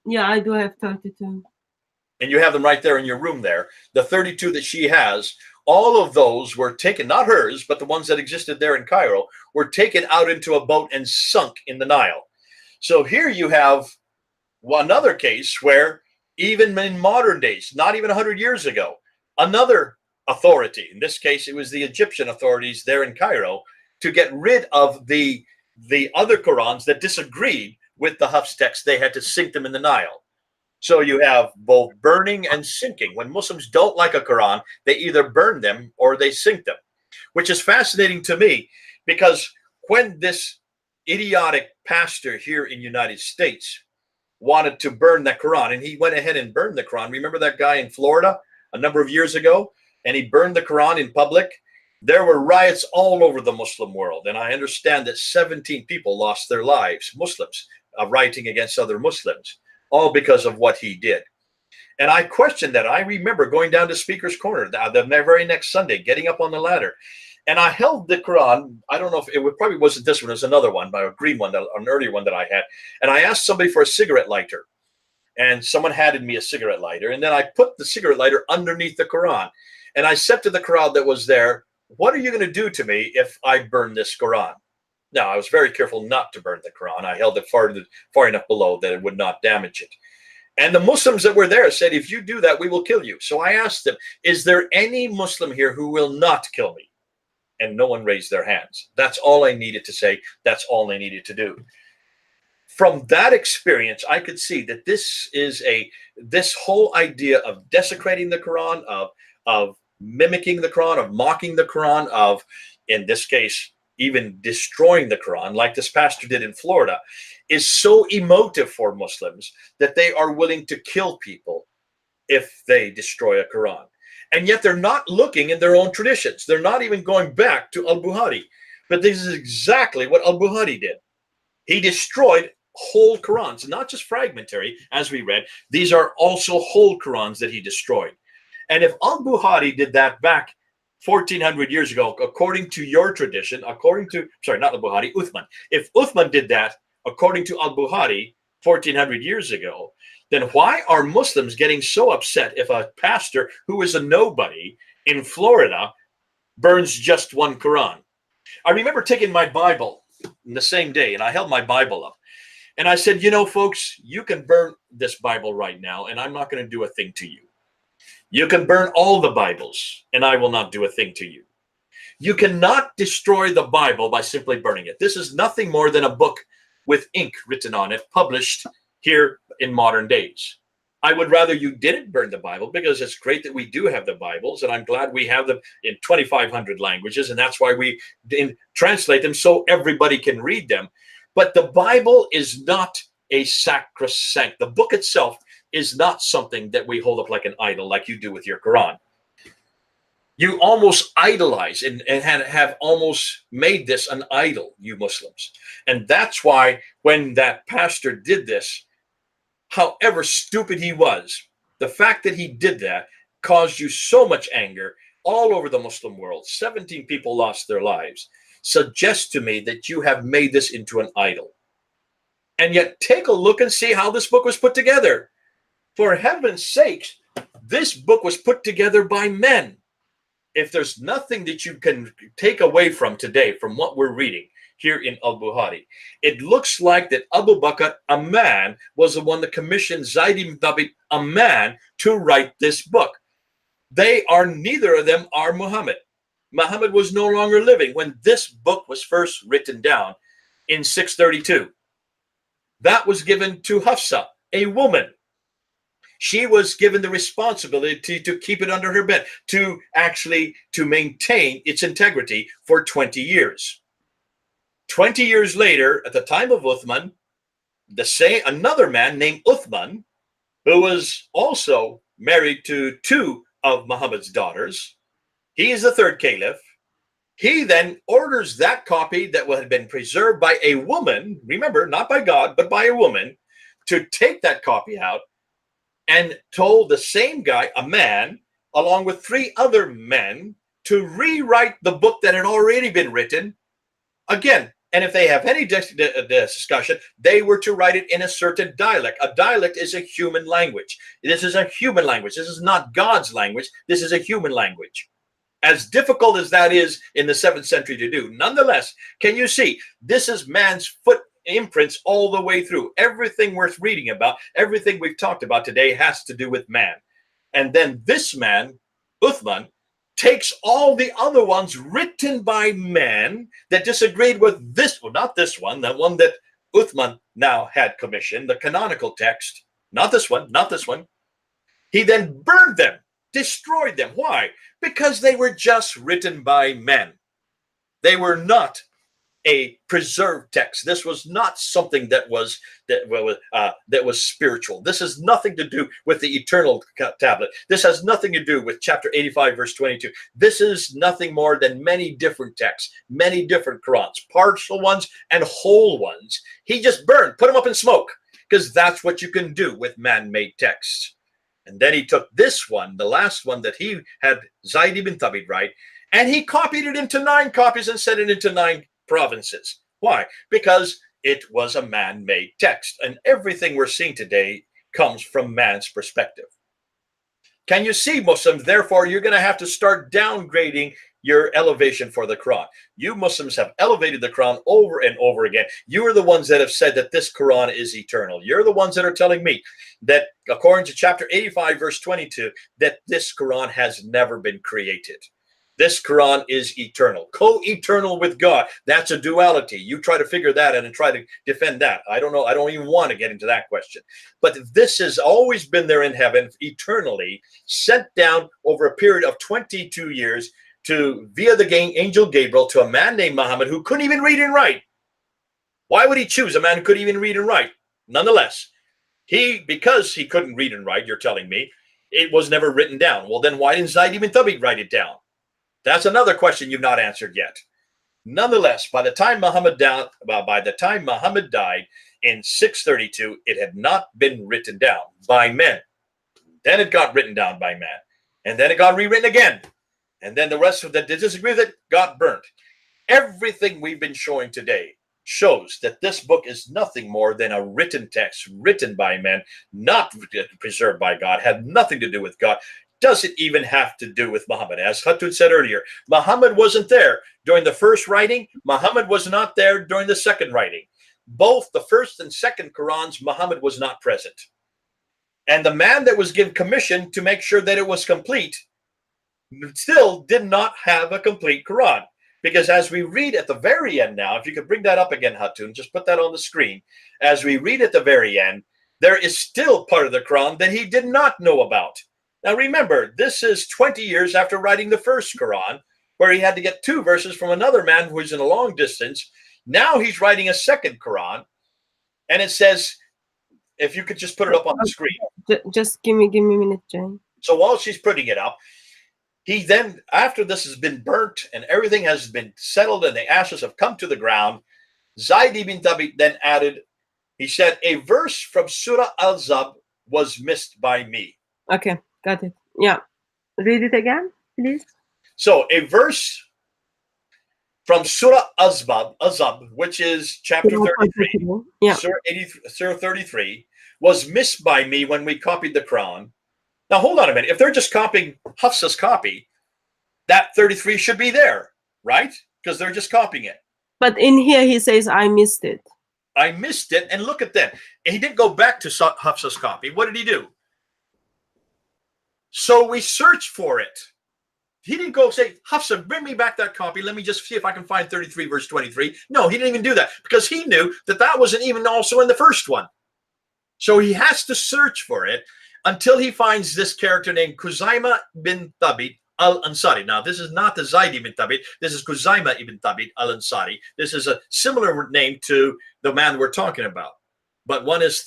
Yeah, I do have 32. And you have them right there in your room there. The 32 that she has, all of those were taken, not hers, but the ones that existed there in Cairo, were taken out into a boat and sunk in the Nile. So here you have another case where even in modern days, not even 100 years ago, another authority, in this case, it was the Egyptian authorities there in Cairo, to get rid of the other Qurans that disagreed with the Hafs text, they had to sink them in the Nile. So you have both burning and sinking. When Muslims don't like a Quran, they either burn them or they sink them, which is fascinating to me because when this idiotic pastor here in the United States wanted to burn the Quran, and he went ahead and burned the Quran. Remember that guy in Florida a number of years ago? And he burned the Quran in public. There were riots all over the Muslim world. And I understand that 17 people lost their lives, Muslims, rioting against other Muslims, all because of what he did. And I questioned that. I remember going down to Speaker's Corner the very next Sunday, getting up on the ladder. And I held the Quran. I don't know if it probably wasn't this one. It was another one, a green one, an earlier one that I had. And I asked somebody for a cigarette lighter. And someone handed me a cigarette lighter. And then I put the cigarette lighter underneath the Quran. And I said to the crowd that was there, what are you going to do to me if I burn this Quran? Now, I was very careful not to burn the Quran. I held it far enough below that it would not damage it. And the Muslims that were there said, if you do that, we will kill you. So I asked them, is there any Muslim here who will not kill me? And no one raised their hands. That's all I needed to say. That's all I needed to do. From that experience, I could see that this whole idea of desecrating the Quran, of mimicking the Quran, of mocking the Quran, of, in this case, even destroying the Quran, like this pastor did in Florida, is so emotive for Muslims that they are willing to kill people if they destroy a Quran. And yet they're not looking in their own traditions. They're not even going back to al-Bukhari. But this is exactly what al-Bukhari did. He destroyed whole Qurans, not just fragmentary, as we read. These are also whole Qurans that he destroyed. And if al-Bukhari did that back 1400 years ago, according to your tradition, according to, sorry, not al-Bukhari, Uthman. If Uthman did that, according to al-Bukhari, 1400 years ago, then why are Muslims getting so upset if a pastor who is a nobody in Florida burns just one Quran? I remember taking my Bible in the same day, and I held my Bible up. And I said, you know, folks, you can burn this Bible right now, and I'm not going to do a thing to you. You can burn all the Bibles, and I will not do a thing to you. You cannot destroy the Bible by simply burning it. This is nothing more than a book with ink written on it, published here in modern days. I would rather you didn't burn the Bible, because it's great that we do have the Bibles, and I'm glad we have them in 2,500 languages, and that's why we translate them so everybody can read them. But the Bible is not a sacrosanct. The book itself is not something that we hold up like an idol, like you do with your Quran. You almost idolize and have almost made this an idol, you Muslims. And that's why when that pastor did this, however stupid he was, the fact that he did that caused you so much anger all over the Muslim world. 17 people lost their lives. Suggests to me that you have made this into an idol. And yet take a look and see how this book was put together. For heaven's sakes, this book was put together by men. If there's nothing that you can take away from today, from what we're reading here in al-Bukhari, it looks like that Abu Bakr, a man, was the one that commissioned Zayd ibn Thabit, a man, to write this book. Neither of them are Muhammad. Muhammad was no longer living when this book was first written down in 632. That was given to Hafsa, a woman. She was given the responsibility to keep it under her bed, to maintain its integrity for 20 years. 20 years later, at the time of Uthman, another man named Uthman, who was also married to two of Muhammad's daughters, he is the third caliph. He then orders that copy that had been preserved by a woman, remember, not by God, but by a woman, to take that copy out, and told the same guy, a man, along with 3 other men, to rewrite the book that had already been written again. And if they have any discussion, they were to write it in a certain dialect. A dialect is a human language. This is a human language. This is not God's language. This is a human language. As difficult as that is in the 7th century to do, nonetheless, can you see, this is man's foot imprints all the way through. Everything worth reading about, everything we've talked about today has to do with man. And then this man, Uthman, takes all the other ones written by men that disagreed with this, well, not this one, the one that Uthman now had commissioned, the canonical text, not this one, not this one. He then burned them, destroyed them. Why? Because they were just written by men. They were not a preserved text. This was not something that was spiritual. This has nothing to do with the eternal tablet. This has nothing to do with chapter 85, verse 22. This is nothing more than many different texts, many different Qurans, partial ones and whole ones. He just burned, put them up in smoke, because that's what you can do with man-made texts. And then he took this one, the last one that he had Zayd ibn Thabit write, and he copied it into 9 copies and sent it into 9 provinces. Why? Because it was a man-made text, and everything we're seeing today comes from man's perspective. Can you see, Muslims? Therefore, you're going to have to start downgrading your elevation for the Quran. You Muslims have elevated the Quran over and over again. You are the ones that have said that this Quran is eternal. You're the ones that are telling me that, according to chapter 85, verse 22, that this Quran has never been created. This Quran is eternal, co-eternal with God. That's a duality. You try to figure that out and try to defend that. I don't know. I don't even want to get into that question. But this has always been there in heaven, eternally, sent down over a period of 22 years via the angel Gabriel to a man named Muhammad who couldn't even read and write. Why would he choose a man who couldn't even read and write? Nonetheless, because he couldn't read and write, you're telling me, it was never written down. Well, then why didn't Zayd ibn Thabit write it down? That's another question you've not answered yet. Nonetheless, by the time Muhammad died in 632, it had not been written down by men. Then it got written down by man. And then it got rewritten again. And then the rest of that did disagree with it, got burnt. Everything we've been showing today shows that this book is nothing more than a written text written by men, not preserved by God, had nothing to do with God. Doesn't even have to do with Muhammad. As Hatun said earlier, Muhammad wasn't there during the first writing. Muhammad was not there during the second writing. Both the first and second Qurans, Muhammad was not present. And the man that was given commission to make sure that it was complete still did not have a complete Quran. Because as we read at the very end now, if you could bring that up again, Hatun, just put that on the screen. As we read at the very end, there is still part of the Quran that he did not know about. Now remember, this is 20 years after writing the first Quran, where he had to get 2 verses from another man who was in a long distance. Now he's writing a second Quran, and it says, if you could just put it up on the screen. Just give me a minute, Jane. So while she's putting it up, he then, after this has been burnt and everything has been settled and the ashes have come to the ground, Zayd ibn Thabit then added, he said, a verse from Surah Al-Zab was missed by me. Okay. Got it. Yeah. Read it again, please. So a verse from Surah Azab, which is chapter 33, yeah. Surah 33, was missed by me when we copied the Quran. Now, hold on a minute. If they're just copying Hafsa's copy, that 33 should be there, right? Because they're just copying it. But in here, he says, I missed it. I missed it. And look at that. He didn't go back to Hafsa's copy. What did he do? So we searched for it. He didn't go say, Hafsa, bring me back that copy. Let me just see if I can find 33 verse 23. No, he didn't even do that because he knew that that wasn't even also in the first one. So he has to search for it until he finds this character named Khuzaimah bin Thabit al-Ansari. Now, this is not the Zayd ibn Thabit. This is Khuzaimah ibn Thabit al-Ansari. This is a similar name to the man we're talking about. But one is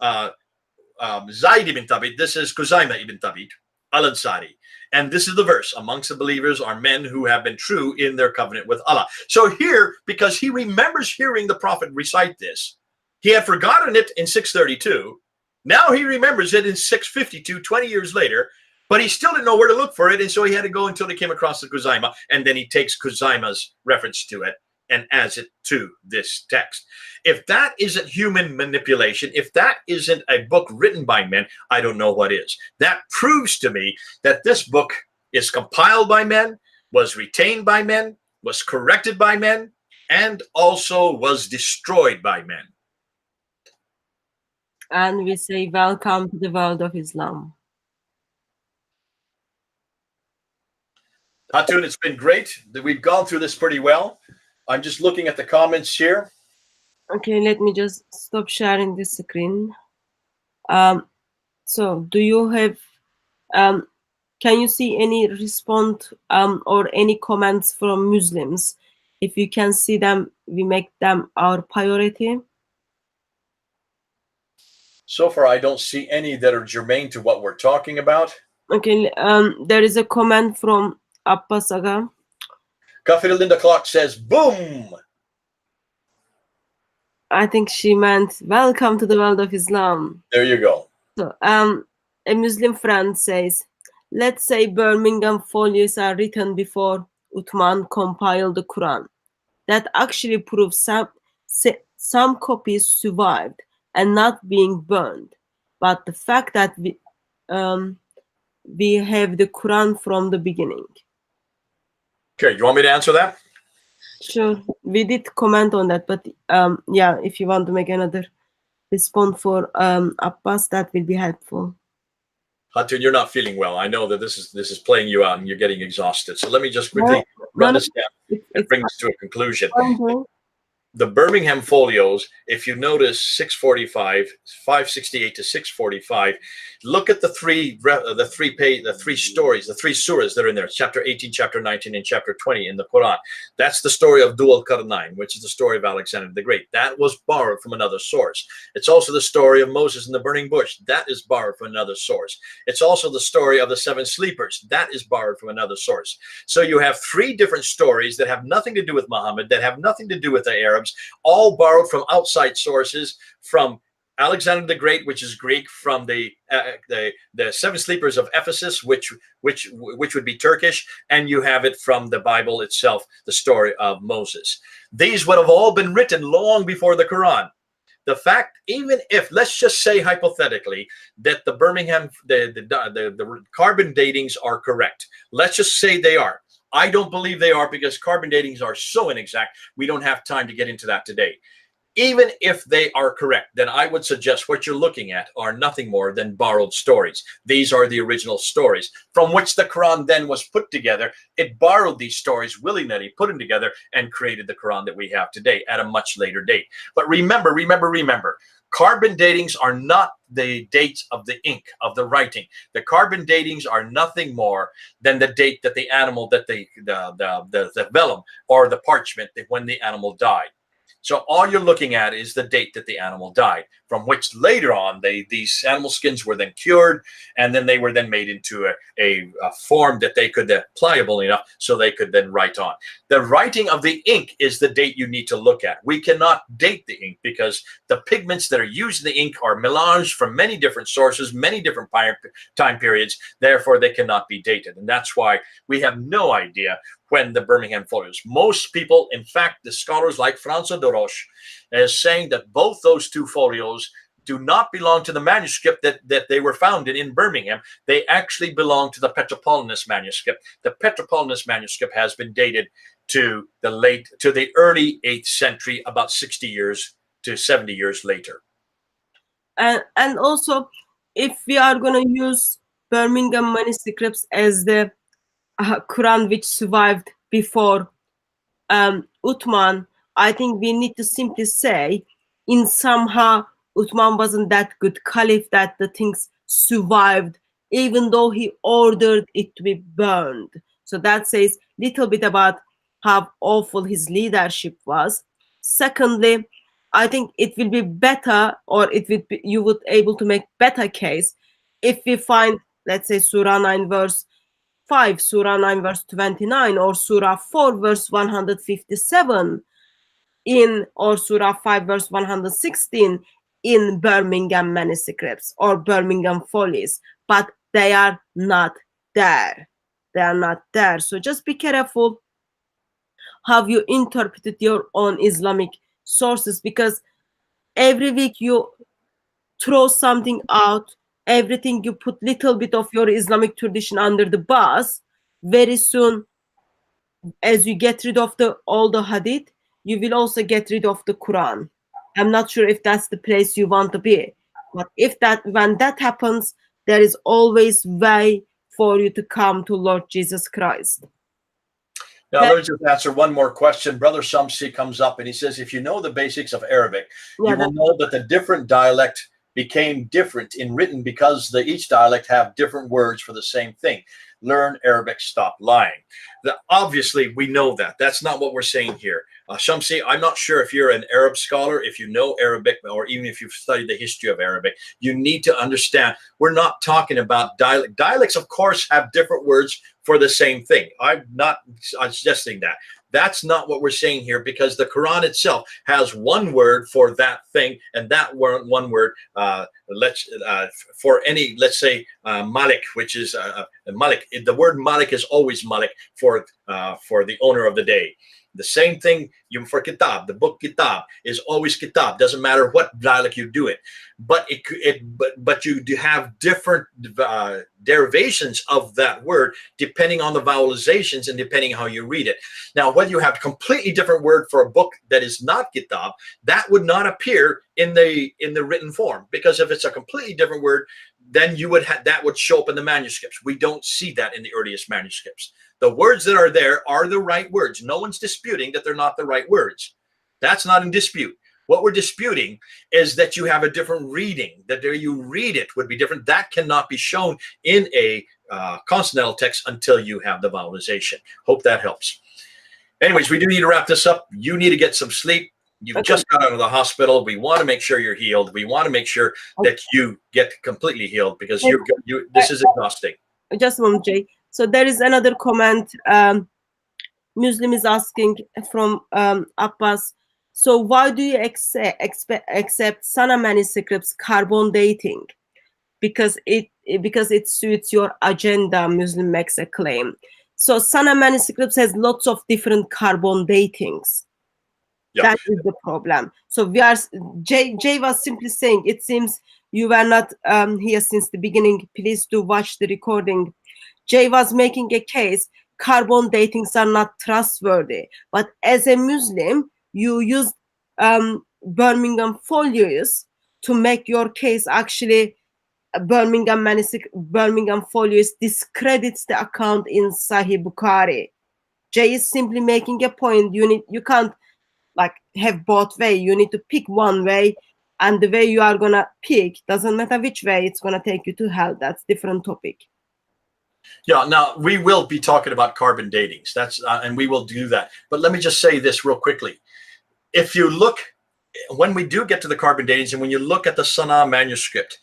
Zayd ibn Thabit. This is Khuzaimah ibn Thabit al-Ansari. And this is the verse. Amongst the believers are men who have been true in their covenant with Allah. So here, because he remembers hearing the Prophet recite this, he had forgotten it in 632. Now he remembers it in 652, 20 years later, but he still didn't know where to look for it. And so he had to go until he came across the Khuzaimah. And then he takes Khuzaimah's reference to it and adds it to this text. If that isn't human manipulation, if that isn't a book written by men, I don't know what is. That proves to me that this book is compiled by men, was retained by men, was corrected by men, and also was destroyed by men. And we say, welcome to the world of Islam. Hatun, it's been great. We've gone through this pretty well. I'm just looking at the comments here. Okay, let me just stop sharing the screen. So do you have, can you see any response or any comments from Muslims? If you can see them, we make them our priority. So far, I don't see any that are germane to what we're talking about. Okay, there is a comment from Abbas Aga. Kafir Linda Clock says, boom! I think she meant, welcome to the world of Islam. There you go. So, a Muslim friend says, let's say Birmingham folios are written before Uthman compiled the Quran. That actually proves some copies survived and not being burned. But the fact that we have the Quran from the beginning. Okay, you want me to answer that? Sure, we did comment on that, but yeah, if you want to make another response for Abbas, that will be helpful. Hatun, you're not feeling well. I know that this is playing you out and you're getting exhausted. So let me just quickly run this down and bring this to a conclusion. The Birmingham folios, if you notice 645, 568 to 645, look at the three stories, the three surahs that are in there. Chapter 18, chapter 19, and chapter 20 in the Quran. That's the story of Dual Qarnayn, which is the story of Alexander the Great. That was borrowed from another source. It's also the story of Moses in the burning bush. That is borrowed from another source. It's also the story of the seven sleepers. That is borrowed from another source. So you have three different stories that have nothing to do with Muhammad, that have nothing to do with the Arabs, all borrowed from outside sources, from Alexander the Great, which is Greek, from the seven sleepers of Ephesus, which would be Turkish, and you have it from the Bible itself, the story of Moses. These would have all been written long before the Quran. The fact, even if, let's just say hypothetically, that the Birmingham, the carbon datings are correct. Let's just say they are. I don't believe they are, because carbon datings are so inexact. We don't have time to get into that today. Even if they are correct, then I would suggest what you're looking at are nothing more than borrowed stories. These are the original stories from which the Quran then was put together. It borrowed these stories willy-nilly, put them together, and created the Quran that we have today at a much later date. But remember, carbon datings are not the dates of the ink, of the writing. The carbon datings are nothing more than the date that the animal, that the vellum or the parchment, that when the animal died. So all you're looking at is the date that the animal died, from which later on these animal skins were then cured, and then they were then made into a form that they could, pliable enough so they could then write on. The writing of the ink is the date you need to look at. We cannot date the ink because the pigments that are used in the ink are melanged from many different sources, many different time periods. Therefore, they cannot be dated. And that's why we have no idea when the Birmingham folios. Most people, in fact, the scholars like François de Roche, is saying that both those two folios do not belong to the manuscript that they were found in Birmingham. They actually belong to the Petropolitanus manuscript. The Petropolitanus manuscript has been dated to the early 8th century, about 60 years to 70 years later. And also, if we are going to use Birmingham manuscripts as the Quran which survived before Uthman, I think we need to simply say, in somehow Uthman wasn't that good caliph that the things survived, even though he ordered it to be burned. So that says little bit about how awful his leadership was. Secondly, I think it will be better, or you would able to make better case if we find, let's say, Surah 9 verse 5, Surah 9 verse 29, or Surah 4 verse 157 or Surah 5 verse 116 in Birmingham manuscripts or Birmingham folies, but they are not there. They are not there. So just be careful how you interpreted your own Islamic sources, because every week you throw something out, everything you put little bit of your Islamic tradition under the bus. Very soon, as you get rid of all the hadith, you will also get rid of the Quran. I'm not sure if that's the place you want to be, but when that happens, there is always way for you to come to Lord Jesus Christ. Now, let me just answer one more question. Brother Shamsi comes up and he says, if you know the basics of Arabic, you will know that the different dialect became different in written because each dialect have different words for the same thing. Learn Arabic, stop lying. Obviously, we know that. That's not what we're saying here. Shamsi, I'm not sure if you're an Arab scholar, if you know Arabic, or even if you've studied the history of Arabic. You need to understand, we're not talking about dialect. Dialects, of course, have different words for the same thing. I'm not suggesting that. That's not what we're saying here, because the Quran itself has one word for that thing, and that one word, for any, let's say, Malik, which is Malik. The word Malik is always Malik for the owner of the day. The same thing for kitab. The book kitab is always kitab. Doesn't matter what dialect you do it. But but you do have different derivations of that word depending on the vowelizations and depending how you read it. Now, whether you have a completely different word for a book that is not kitab, that would not appear in the written form, because if it's a completely different word, then you would that would show up in the manuscripts. We don't see that in the earliest manuscripts. The words that are there are the right words. No one's disputing that they're not the right words. That's not in dispute. What we're disputing is that you have a different reading, that there you read it would be different. That cannot be shown in a consonantal text until you have the vowelization. Hope that helps. Anyways, we do need to wrap this up. You need to get some sleep. You've just got out of the hospital. We want to make sure you're healed. We want to make sure that you get completely healed, because this is exhausting. Just one, Jay. So there is another comment. Muslim is asking from Abbas. So why do you accept Sana manuscripts carbon dating? Because it suits your agenda. Muslim makes a claim. So Sana manuscripts has lots of different carbon datings. Yeah. That is the problem. So Jay was simply saying, it seems you were not here since the beginning. Please do watch the recording. Jay was making a case, carbon datings are not trustworthy. But as a Muslim, you use Birmingham folios to make your case. Actually, Birmingham folios discredits the account in Sahih Bukhari. Jay is simply making a point. You can't like have both way. You need to pick one way, and the way you are gonna pick doesn't matter which way, it's gonna take you to hell. That's different topic. Yeah, now we will be talking about carbon datings. That's and we will do that. But let me just say this real quickly. If you look, when we do get to the carbon datings, and when you look at the Sana'a manuscript,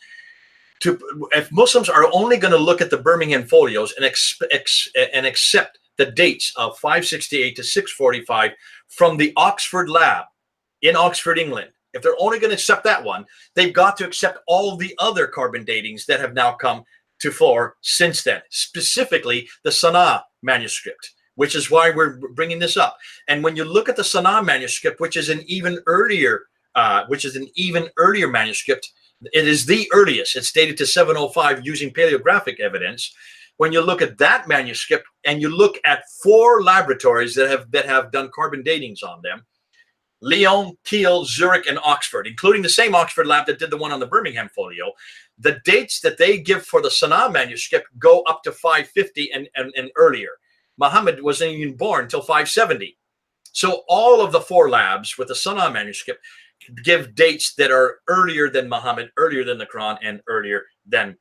if Muslims are only going to look at the Birmingham folios and accept the dates of 568 to 645 from the Oxford lab in Oxford, England, if they're only going to accept that one, they've got to accept all the other carbon datings that have now come to fore since then, specifically the Sana'a manuscript, which is why we're bringing this up. And when you look at the Sana'a manuscript, which is an even earlier manuscript, it is the earliest. It's dated to 705 using paleographic evidence. When you look at that manuscript and you look at 4 laboratories that have done carbon datings on them, Lyon, Kiel, Zurich, and Oxford, including the same Oxford lab that did the one on the Birmingham folio, the dates that they give for the Sana'a manuscript go up to 550 and earlier. Muhammad wasn't even born until 570. So all of the 4 labs with the Sana'a manuscript give dates that are earlier than Muhammad, earlier than the Quran, and earlier than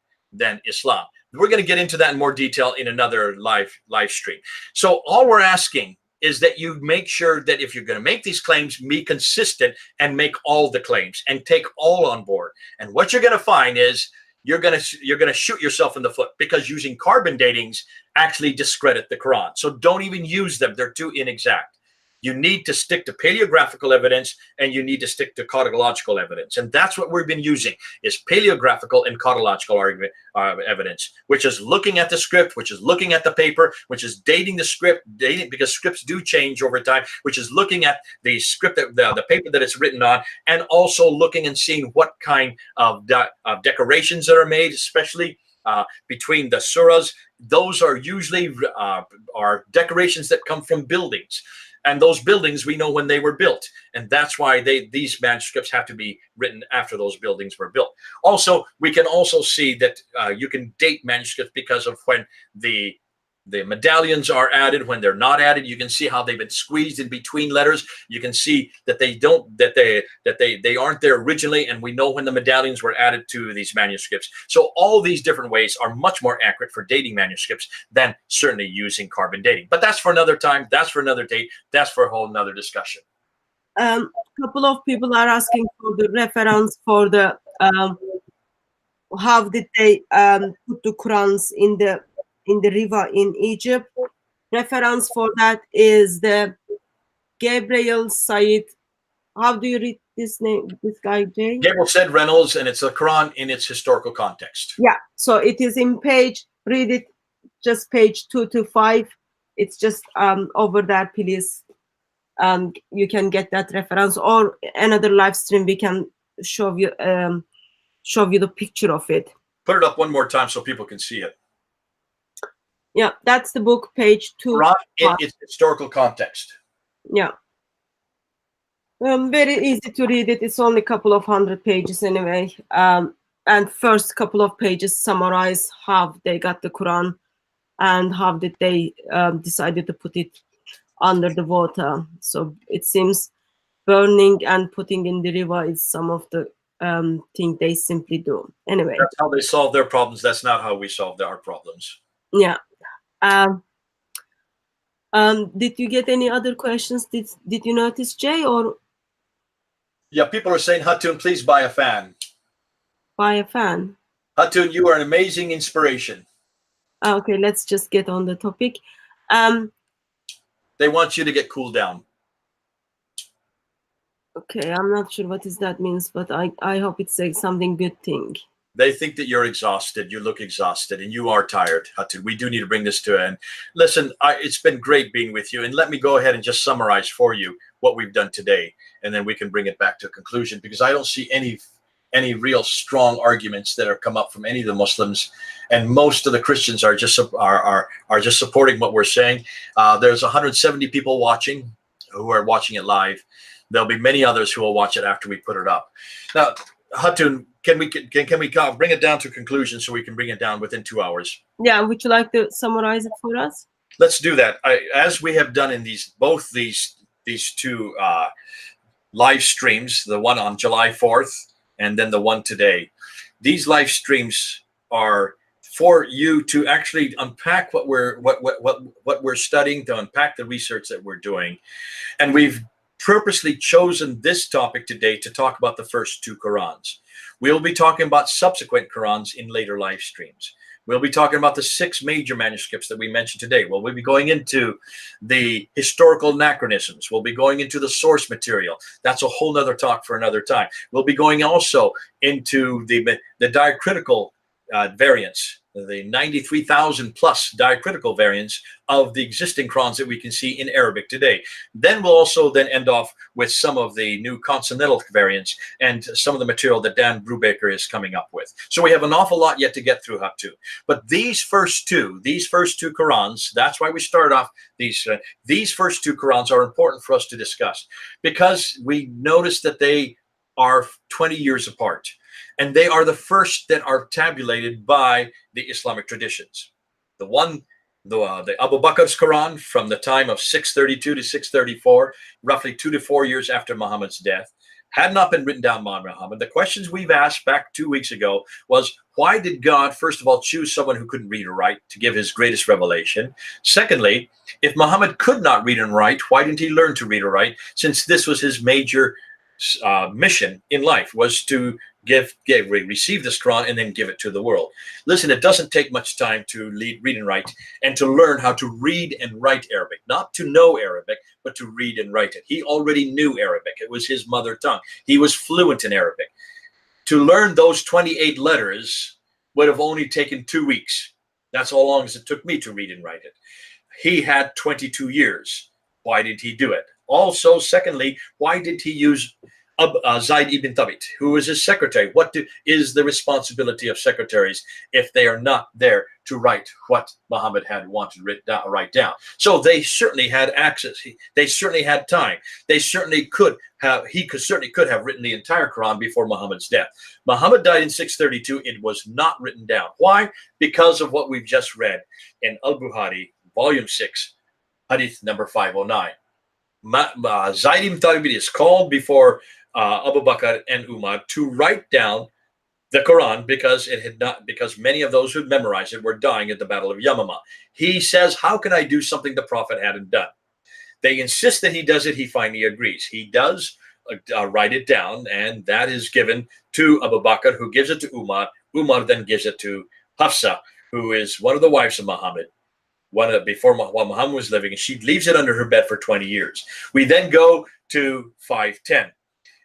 Islam. We're going to get into that in more detail in another live stream. So all we're asking is that you make sure that if you're going to make these claims, be consistent and make all the claims and take all on board. And what you're going to find is you're going to shoot yourself in the foot, because using carbon datings actually discredit the Quran. So don't even use them. They're too inexact. You need to stick to paleographical evidence, and you need to stick to codological evidence. And that's what we've been using, is paleographical and codological evidence, which is looking at the script, which is looking at the paper, which is dating the script, because scripts do change over time, which is looking at the script, the paper that it's written on, and also looking and seeing what kind of decorations that are made, especially between the surahs. Those are usually are decorations that come from buildings. And those buildings, we know when they were built. And that's why these manuscripts have to be written after those buildings were built. Also, we can also see that you can date manuscripts because of when the medallions are added, when they're not added. You can see how they've been squeezed in between letters. You can see that they aren't there originally, and we know when the medallions were added to these manuscripts. So all these different ways are much more accurate for dating manuscripts than certainly using carbon dating. But that's for another time. That's for another date. That's for a whole nother discussion. Couple of people are asking for the reference for the how did they put the Qurans in the river in Egypt. Reference for that is the Gabriel Said. How do you read this name? This guy, Jay? Gabriel Said Reynolds, and it's the Quran in its historical context. Yeah, so it is in page. Read it, just page 225. It's just over there, please. you can get that reference, or another live stream we can show you the picture of it. Put it up one more time so people can see it. Yeah, that's the book, page 2. Quran in its historical context. Yeah. Very easy to read it. It's only a couple of 100 pages anyway. And first couple of pages summarize how they got the Quran and how did they decided to put it under the water. So it seems burning and putting in the river is some of the thing they simply do. Anyway, that's how they solve their problems. That's not how we solve our problems. Yeah. Did you get any other questions? Did you notice, Jay? Or yeah, people are saying, Hatun, please buy a fan. Buy a fan. Hatun, you are an amazing inspiration. Okay, let's just get on the topic. They want you to get cooled down. Okay, I'm not sure what that means, but I hope it's something good thing. They think that you're exhausted. You look exhausted, and you are tired, Hatun. We do need to bring this to an end. Listen, it's been great being with you, and let me go ahead and just summarize for you what we've done today, and then we can bring it back to a conclusion, because I don't see any real strong arguments that have come up from any of the Muslims, and most of the Christians are just supporting what we're saying. There's 170 people watching who are watching it live. There'll be many others who will watch it after we put it up. Now, Hatun, can we bring it down to a conclusion so we can bring it down within 2 hours? Yeah, would you like to summarize it for us? Let's do that. As we have done in both these two live streams, the one on July 4th and then the one today. These live streams are for you to actually unpack what we're studying, to unpack the research that we're doing, and we've purposely chosen this topic today to talk about the first two Qurans. We'll be talking about subsequent Qurans in later live streams. We'll be talking about the 6 major manuscripts that we mentioned today. We'll be going into the historical anachronisms. We'll be going into the source material. That's a whole nother talk for another time. We'll be going also into the diacritical variants, the 93,000 plus diacritical variants of the existing Qurans that we can see in Arabic today. Then we'll also end off with some of the new consonantal variants and some of the material that Dan Brubaker is coming up with. So we have an awful lot yet to get through, Hatun. But these first two Qurans, that's why we started off these first two Qurans are important for us to discuss, because we noticed that they are 20 years apart. And they are the first that are tabulated by the Islamic traditions. The Abu Bakr's Quran from the time of 632 to 634, roughly 2 to 4 years after Muhammad's death, had not been written down by Muhammad. The questions we've asked back 2 weeks ago was, why did God, first of all, choose someone who couldn't read or write to give his greatest revelation? Secondly, if Muhammad could not read and write, why didn't he learn to read or write, since this was his major mission in life, was to receive this Quran and then give it to the world. Listen, it doesn't take much time to read and write, and to learn how to read and write Arabic. Not to know Arabic, but to read and write it. He already knew Arabic. It was his mother tongue. He was fluent in Arabic. To learn those 28 letters would have only taken 2 weeks. That's how long as it took me to read and write it. He had 22 years. Why did he do it? Also, secondly, why did he use Zayd ibn Thabit, who was his secretary? What is the responsibility of secretaries if they are not there to write what Muhammad had wanted to write down? So they certainly had access. They certainly had time. They certainly could have. He certainly could have written the entire Quran before Muhammad's death. Muhammad died in 632. It was not written down. Why? Because of what we've just read in Al-Bukhari, Volume 6, Hadith number 509. Zayd ibn Thabit is called before Abu Bakr and Umar to write down the Quran, because many of those who memorized it were dying at the Battle of Yamama. He says, how can I do something the Prophet hadn't done? They insist that he does it. He finally agrees. He does write it down, and that is given to Abu Bakr, who gives it to Umar. Umar then gives it to Hafsa, who is one of the wives of Muhammad. While Muhammad was living, and she leaves it under her bed for 20 years. We then go to 510.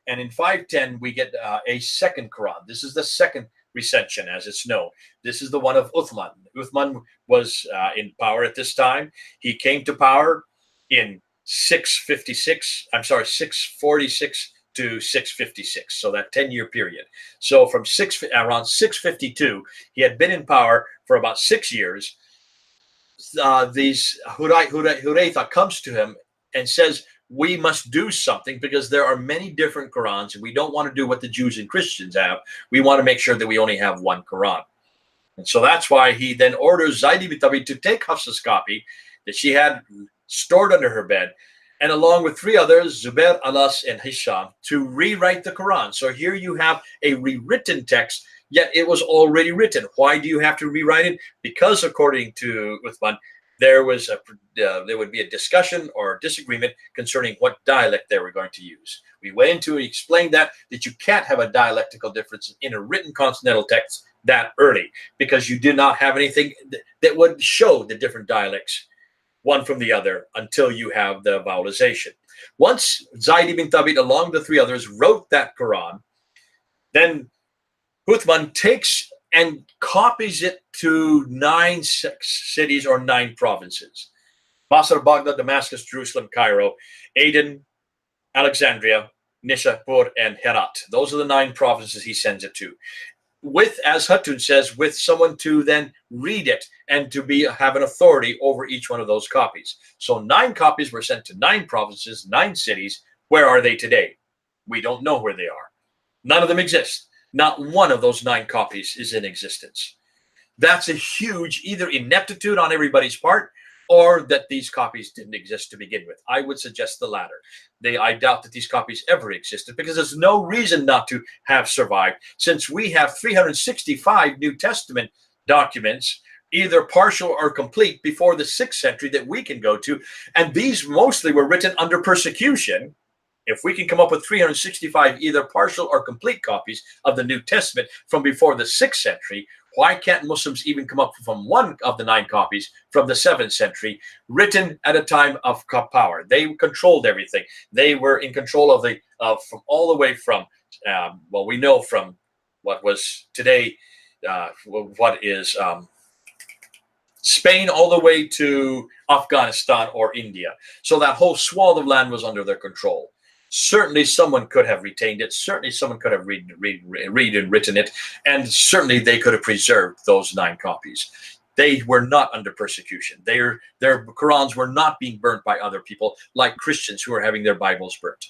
And in 510, we get a second Quran. This is the second recension, as it's known. This is the one of Uthman. Uthman was in power at this time. He came to power in 656. I'm sorry, 646 to 656. So that 10-year period. So from around 652, he had been in power for about 6 years. These Huraitha comes to him and says, we must do something because there are many different Qurans and we don't want to do what the Jews and Christians have. We want to make sure that we only have one Quran. And so that's why he then orders Zayd ibn Thabit to take Hafsa's copy that she had stored under her bed, and along with 3 others, Zubair, Anas, and Hisham, to rewrite the Quran. So here you have a rewritten text, yet it was already written. Why do you have to rewrite it? Because according to Uthman, there would be a discussion or disagreement concerning what dialect they were going to use. We went into and explained that you can't have a dialectical difference in a written consonantal text that early, because you did not have anything that would show the different dialects one from the other until you have the vowelization. Once Zayd ibn Thabit, along the 3 others, wrote that Quran, then Uthman takes and copies it to 9 cities or 9 provinces: Basra, Baghdad, Damascus, Jerusalem, Cairo, Aden, Alexandria, Nishapur, and Herat. Those are the 9 provinces he sends it to, with, as Hatun says, with someone to then read it and to have an authority over each one of those copies. So 9 copies were sent to 9 provinces, 9 cities. Where are they today? We don't know where they are. None of them exist. Not one of those 9 copies is in existence. That's a huge either ineptitude on everybody's part, or that these copies didn't exist to begin with. I would suggest the latter. I doubt that these copies ever existed, because there's no reason not to have survived, since we have 365 New Testament documents, either partial or complete, before the 6th century that we can go to. And these mostly were written under persecution. If we can come up with 365 either partial or complete copies of the New Testament from before the 6th century, why can't Muslims even come up from one of the 9 copies from the 7th century, written at a time of power? They controlled everything. They were in control of from all the way from, well, we know from what was today, what is Spain, all the way to Afghanistan or India. So that whole swath of land was under their control. Certainly someone could have retained it. Certainly someone could have read and written it. And certainly they could have preserved those 9 copies. They were not under persecution. Their Qurans were not being burnt by other people like Christians who are having their Bibles burnt.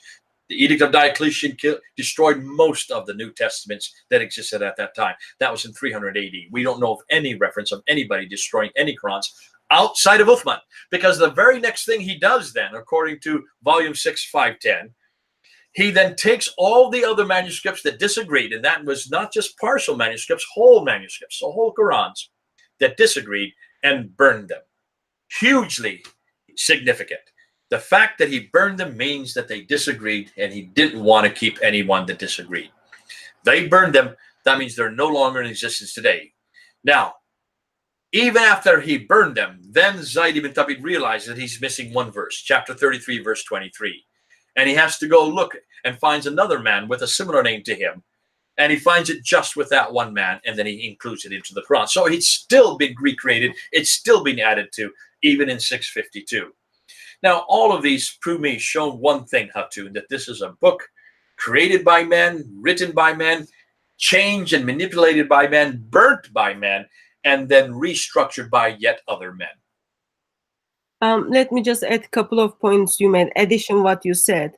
The Edict of Diocletian destroyed most of the New Testaments that existed at that time. That was in 300 AD. We don't know of any reference of anybody destroying any Qurans outside of Uthman, because the very next thing he does then, according to volume 6, 510, he then takes all the other manuscripts that disagreed, and that was not just partial manuscripts, whole manuscripts, so whole Qurans that disagreed, and burned them. Hugely significant. The fact that he burned them means that they disagreed, and he didn't want to keep anyone that disagreed. They burned them. That means they're no longer in existence today. Now, even after he burned them, then Zayd ibn Thabit realizes that he's missing one verse, chapter 33, verse 23. And he has to go look and finds another man with a similar name to him. And he finds it just with that one man, and then he includes it into the Quran. So it's still been recreated. It's still been added to, even in 652. Now, all of these prove me, show one thing, Hatun, that this is a book created by men, written by men, changed and manipulated by men, burnt by men, and then restructured by yet other men. Let me just add a couple of points you made, addition what you said.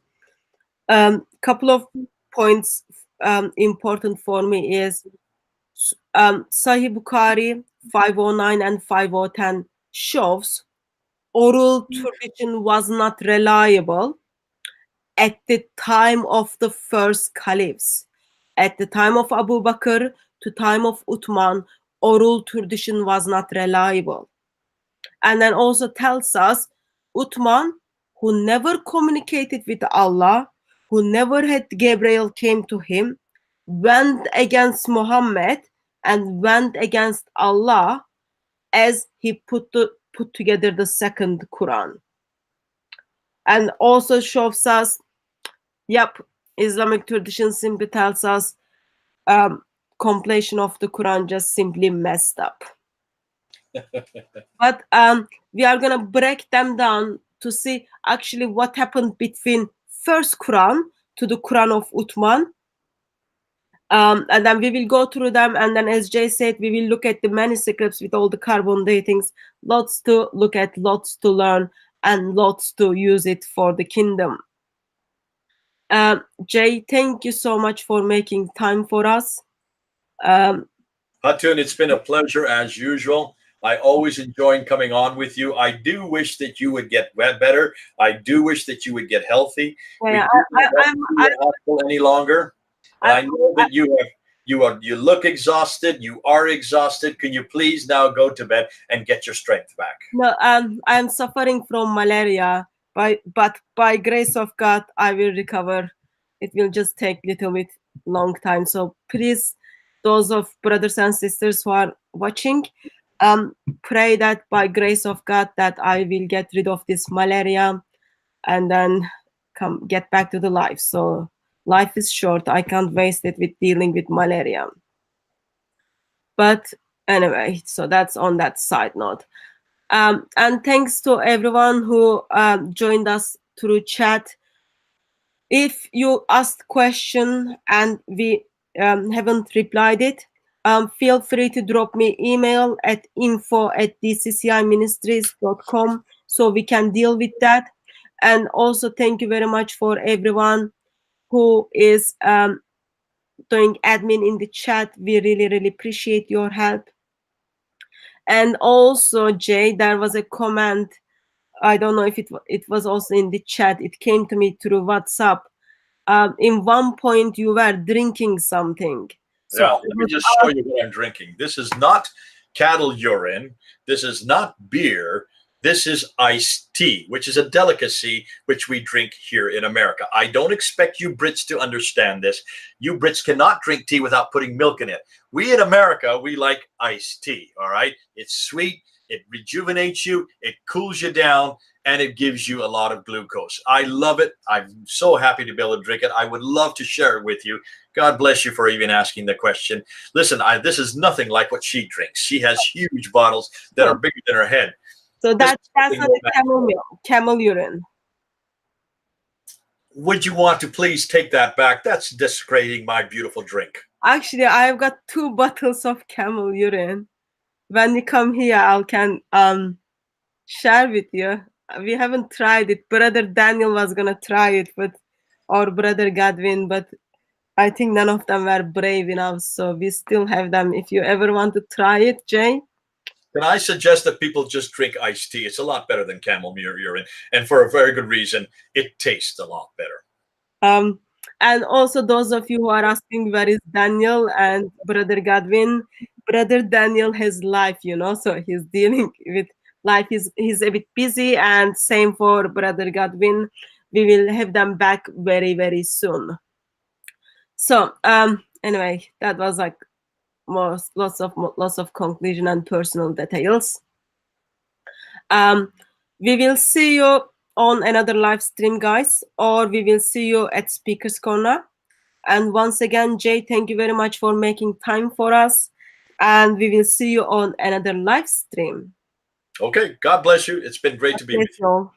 Couple of points important for me is Sahih Bukhari 509 and 510 shows oral tradition was not reliable at the time of the first caliphs. At the time of Abu Bakr to time of Uthman, oral tradition was not reliable. And then also tells us Uthman, who never communicated with Allah, who never had Gabriel came to him, went against Muhammad and went against Allah as he put together the second Quran. And also shows us, yep, Islamic tradition simply tells us completion of the Quran just simply messed up. But we are gonna break them down to see actually what happened between first Quran to the Quran of Uthman. And then we will go through them, and then as Jay said, we will look at the manuscripts with all the carbon datings. Lots to look at, lots to learn, and lots to use it for the kingdom. Jay, thank you so much for making time for us. Hatun, it's been a pleasure as usual. I always enjoy coming on with you. I do wish that you would get better. I do wish that you would get healthy. Yeah, I'm not any longer. I know that you look exhausted. You are exhausted. Can you please now go to bed and get your strength back? No, I'm suffering from malaria, but by grace of God, I will recover. It will just take a little bit long time. So please, those of brothers and sisters who are watching, pray that by grace of God that I will get rid of this malaria and then get back to the life. So life is short. I can't waste it with dealing with malaria. But anyway, so that's on that side note. And thanks to everyone who joined us through chat. If you asked question and we haven't replied it, feel free to drop me email at info@dcciministries.com so we can deal with that. And also thank you very much for everyone who is doing admin in the chat. We really appreciate your help. And also, Jay, there was a comment. I don't know if it was also in the chat. It came to me through WhatsApp. In one point, you were drinking something. So yeah, let me just show you what I'm drinking. This is not cattle urine. This is not beer. This is iced tea, which is a delicacy which we drink here in America. I don't expect you Brits to understand this. You Brits cannot drink tea without putting milk in it. We in America, we like iced tea, all right? It's sweet, it rejuvenates you, it cools you down, and it gives you a lot of glucose. I love it. I'm so happy to be able to drink it. I would love to share it with you. God bless you for even asking the question. Listen, this is nothing like what she drinks. She has huge bottles that are bigger than her head. So that's not camel urine. Would you want to please take that back? That's desecrating my beautiful drink. Actually, I've got 2 bottles of camel urine. When you come here, I can share with you. We haven't tried it. Brother Daniel was gonna try it, or Brother Godwin, but I think none of them were brave enough. So we still have them. If you ever want to try it, Jay. Can I suggest that people just drink iced tea? It's a lot better than camel urine, and for a very good reason. It tastes a lot better. And also those of you who are asking where is Daniel and Brother Godwin, Brother Daniel has life, so he's dealing with life. He's a bit busy, and same for Brother Godwin. We will have them back very soon. So anyway, that was like lots of conclusion and personal details. We will see you on another live stream, guys, or we will see you at Speaker's Corner. And once again, Jay, thank you very much for making time for us, and we will see you on another live stream. Okay, God bless you. It's been great to be with you.